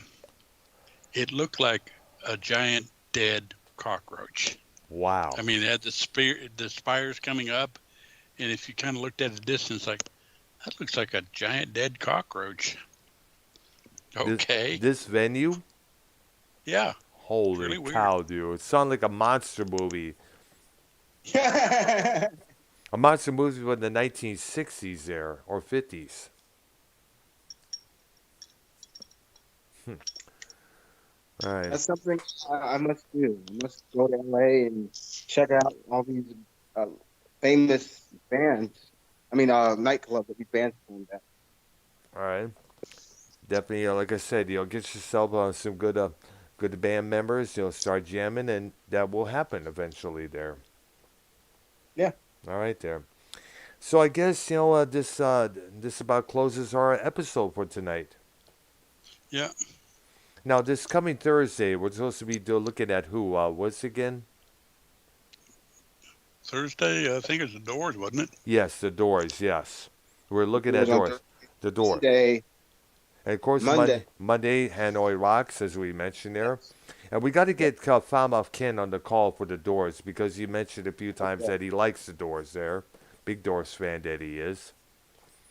it looked like a giant dead cockroach. Wow. I mean, it had the spires coming up, and if you kind of looked at a distance, like that looks like a giant dead cockroach. Okay, This venue? yeah, Holy really weird. cow, dude. It sounded like a monster movie. Yeah. A monster movie from the 1960s there, or 50s. All right. That's something I must do. I must go to LA and check out all these uh, famous bands. I mean, nightclubs that these bands performed at. All right. Definitely, like I said, get yourself some good band members. Start jamming, and that will happen eventually there. Yeah. All right, there. So I guess this about closes our episode for tonight. Yeah, Now this coming Thursday, we're supposed to be looking at who? What's again? Thursday, I think it's the Doors, wasn't it? Yes, the Doors. Yes, we're looking It at was on Doors. The Doors, Monday. and of course Monday. Monday Hanoi Rocks, as we mentioned there. And we got to get Falmouth Ken on the call for the Doors because he mentioned a few times Okay. that he likes the Doors there. Big Doors fan that he is.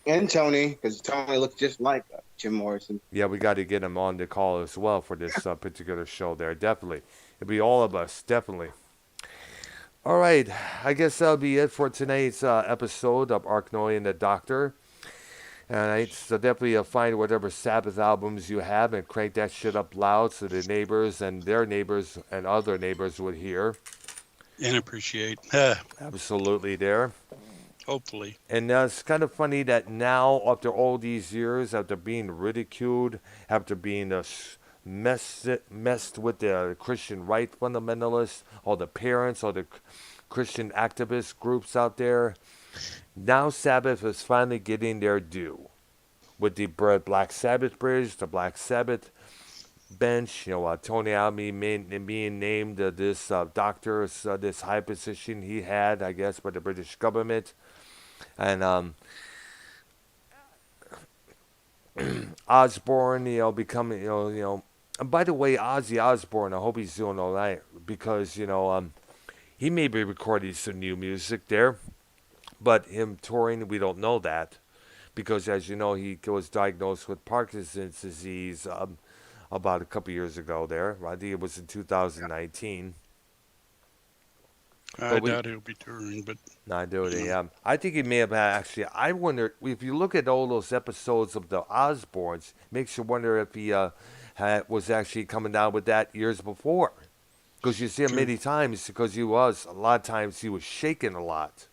And Tony, because Tony looks just like Jim Morrison. Yeah, we got to get him on the call as well for this particular show there. Definitely. It'll be all of us. Definitely. All right. I guess that'll be it for tonight's episode of Arknolia and the Doctor. And so definitely find whatever Sabbath albums you have and crank that shit up loud so the neighbors and their neighbors and other neighbors would hear. And appreciate. Absolutely there. Hopefully. And it's kind of funny that now, after all these years, after being ridiculed, after being messed with the Christian right fundamentalists, all the parents, all the Christian activist groups out there, now Sabbath is finally getting their due. With the Black Sabbath bridge, the Black Sabbath bench, Tony Iommi being named this doctor, this high position he had, I guess, by the British government. And Osborne, becoming, And by the way, Ozzy Osbourne, I hope he's doing all right because he may be recording some new music there, but him touring, we don't know that because, as you know, he was diagnosed with Parkinson's disease about a couple years ago. There, I think it was in 2019. I But we, doubt he'll be touring, but no, dude, yeah. I think he may have actually. I wonder if you look at all those episodes of the Osbournes, makes you wonder if he was actually coming down with that years before. Because you see him true. many times, because a lot of times he was shaking a lot.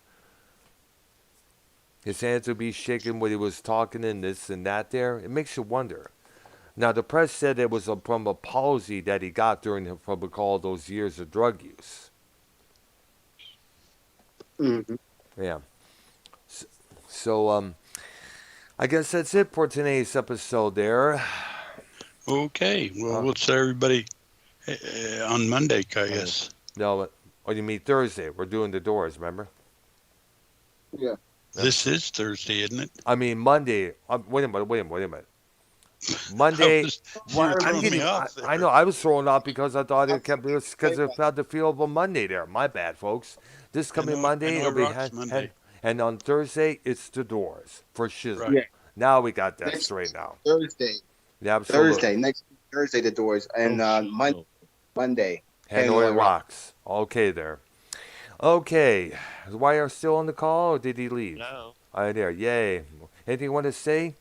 His hands would be shaking when he was talking and this and that there. It makes you wonder. Now, the press said it was from a palsy that he got from all those years of drug use. Mm-hmm. Yeah. So, I guess that's it for today's episode there. Okay. Well, we'll see everybody on Monday, I guess. No, you mean Thursday. We're doing the Doors, remember? Yeah. This is Thursday, isn't it? I mean, Monday. Wait a minute. Monday. You were throwing me off there. I know. I was thrown off because I thought it was because it had the feel of a Monday there. My bad, folks. This coming Monday, it'll be Monday. and on Thursday, it's the Doors for shizzle. Right. Yeah. Now we got that Next straight now. Thursday. Yeah, absolutely. Thursday. Next Thursday, the Doors. And Monday. Hanoi Rocks. Okay, there. Okay. Is Wire still on the call, or did he leave? No. All right, there. Yay. Anything you want to say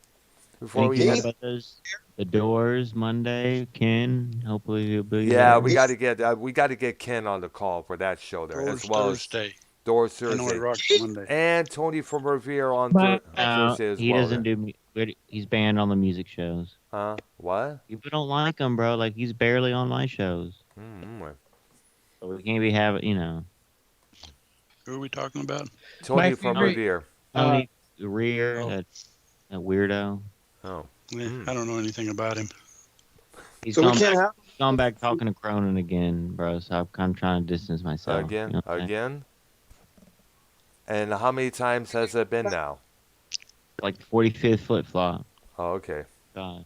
before we Anything end? about the Doors Monday, Ken? Hopefully he'll be Yeah, there. we got to get Ken on the call for that show there, Doors as well Thursday. as Doors Hanoi Thursday, Rocks Monday. and Tony from Revere on But- Thursday as he well. doesn't do. He's banned on the music shows. What? People don't like him, bro. Like he's barely on my shows. Mm-hmm. So we can't be having, Who are we talking about? Tony My from favorite- Revere. Tony Rear, oh. that weirdo. Oh. I don't know anything about him. He's So we gone, can't back, have. gone back talking to Cronin again, bro. So I'm kind of trying to distance myself. Again? you know what I'm saying? Again? And how many times has it been now? Like the 45th flip flop. Oh, okay. God.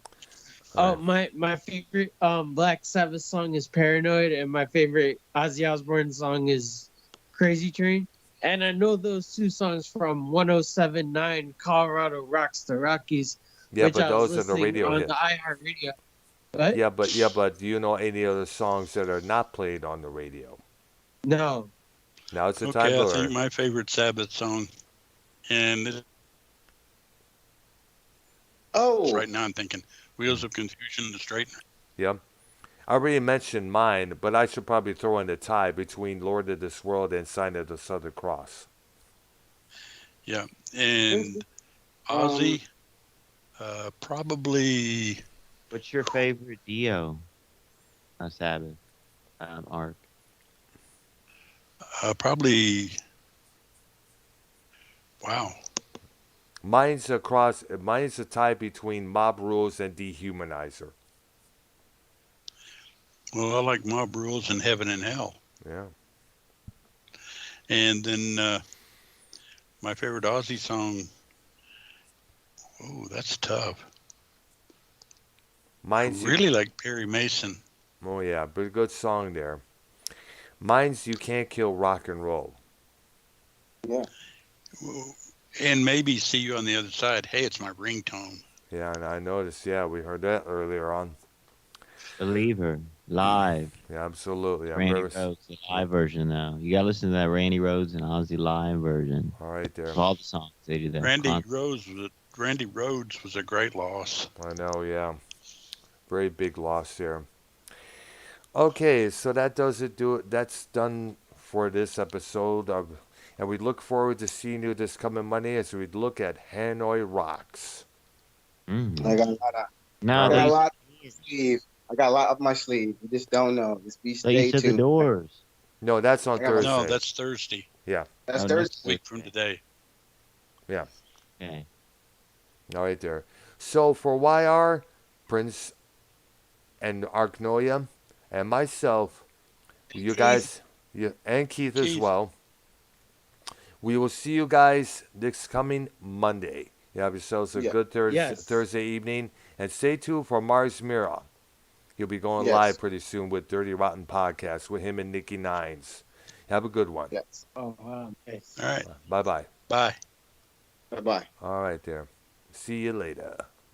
Oh, my favorite Black Sabbath song is Paranoid, and my favorite Ozzy Osbourne song is Crazy Train. And I know those two songs from 107.9 Colorado Rocks the Rockies, Yeah, which but I was those are the listening radio on hits. the iHeartRadio. What? Yeah, but do you know any other songs that are not played on the radio? No. Now it's the time Okay, I to think learn. my favorite Sabbath song, and Oh, right now I'm thinking Wheels of Confusion, The Straightener. Yeah. I already mentioned mine, but I should probably throw in a tie between Lord of this World and Sign of the Southern Cross. Yeah, and Ozzy, probably. What's your favorite Dio? Sabbath. Ark. Probably. Wow. Mine's a tie between Mob Rules and Dehumanizer. Well, I like Mob Rules and Heaven and Hell. Yeah. And then my favorite Ozzy song. Oh, that's tough. Mine's I really like Perry Mason. Oh yeah, but a good song there. Mine's You Can't Kill Rock and Roll. yeah. And maybe See You on the Other Side. Hey, it's my ringtone. Yeah, and I noticed. Yeah, we heard that earlier on. Believer. Live. Yeah, absolutely. I'm Randy very Rhodes, the live version though. You gotta listen to that Randy Rhodes and Ozzy live version. all right there. Of all the songs they do that. Randy Rhodes was a great loss. I know. Yeah, very big loss there. Okay, so that does it. That's done for this episode of, and we look forward to seeing you this coming Monday as we look at Hanoi Rocks. Mm. I got a lot. No, I got a they, lot up my sleeve. I got a lot up my sleeve. You just don't know. Just be so you stay said the tuned. Doors. No, that's on I got- Thursday. No, that's Thursday. That's Oh, next Thursday. Week from today. Okay. All right there. So for YR, Prince, and Arknolia, and myself, you guys, and Keith as Keith. well, we will see you guys this coming Monday. You have yourselves a Yeah. good Yes. Thursday evening. And stay tuned for Mars Mira. He'll be going Yes. live pretty soon with Dirty Rotten Podcast with him and Nikki Nines. Have a good one. Yes. Oh wow, nice. All right. Bye-bye. Bye. Bye bye. All right there. See you later.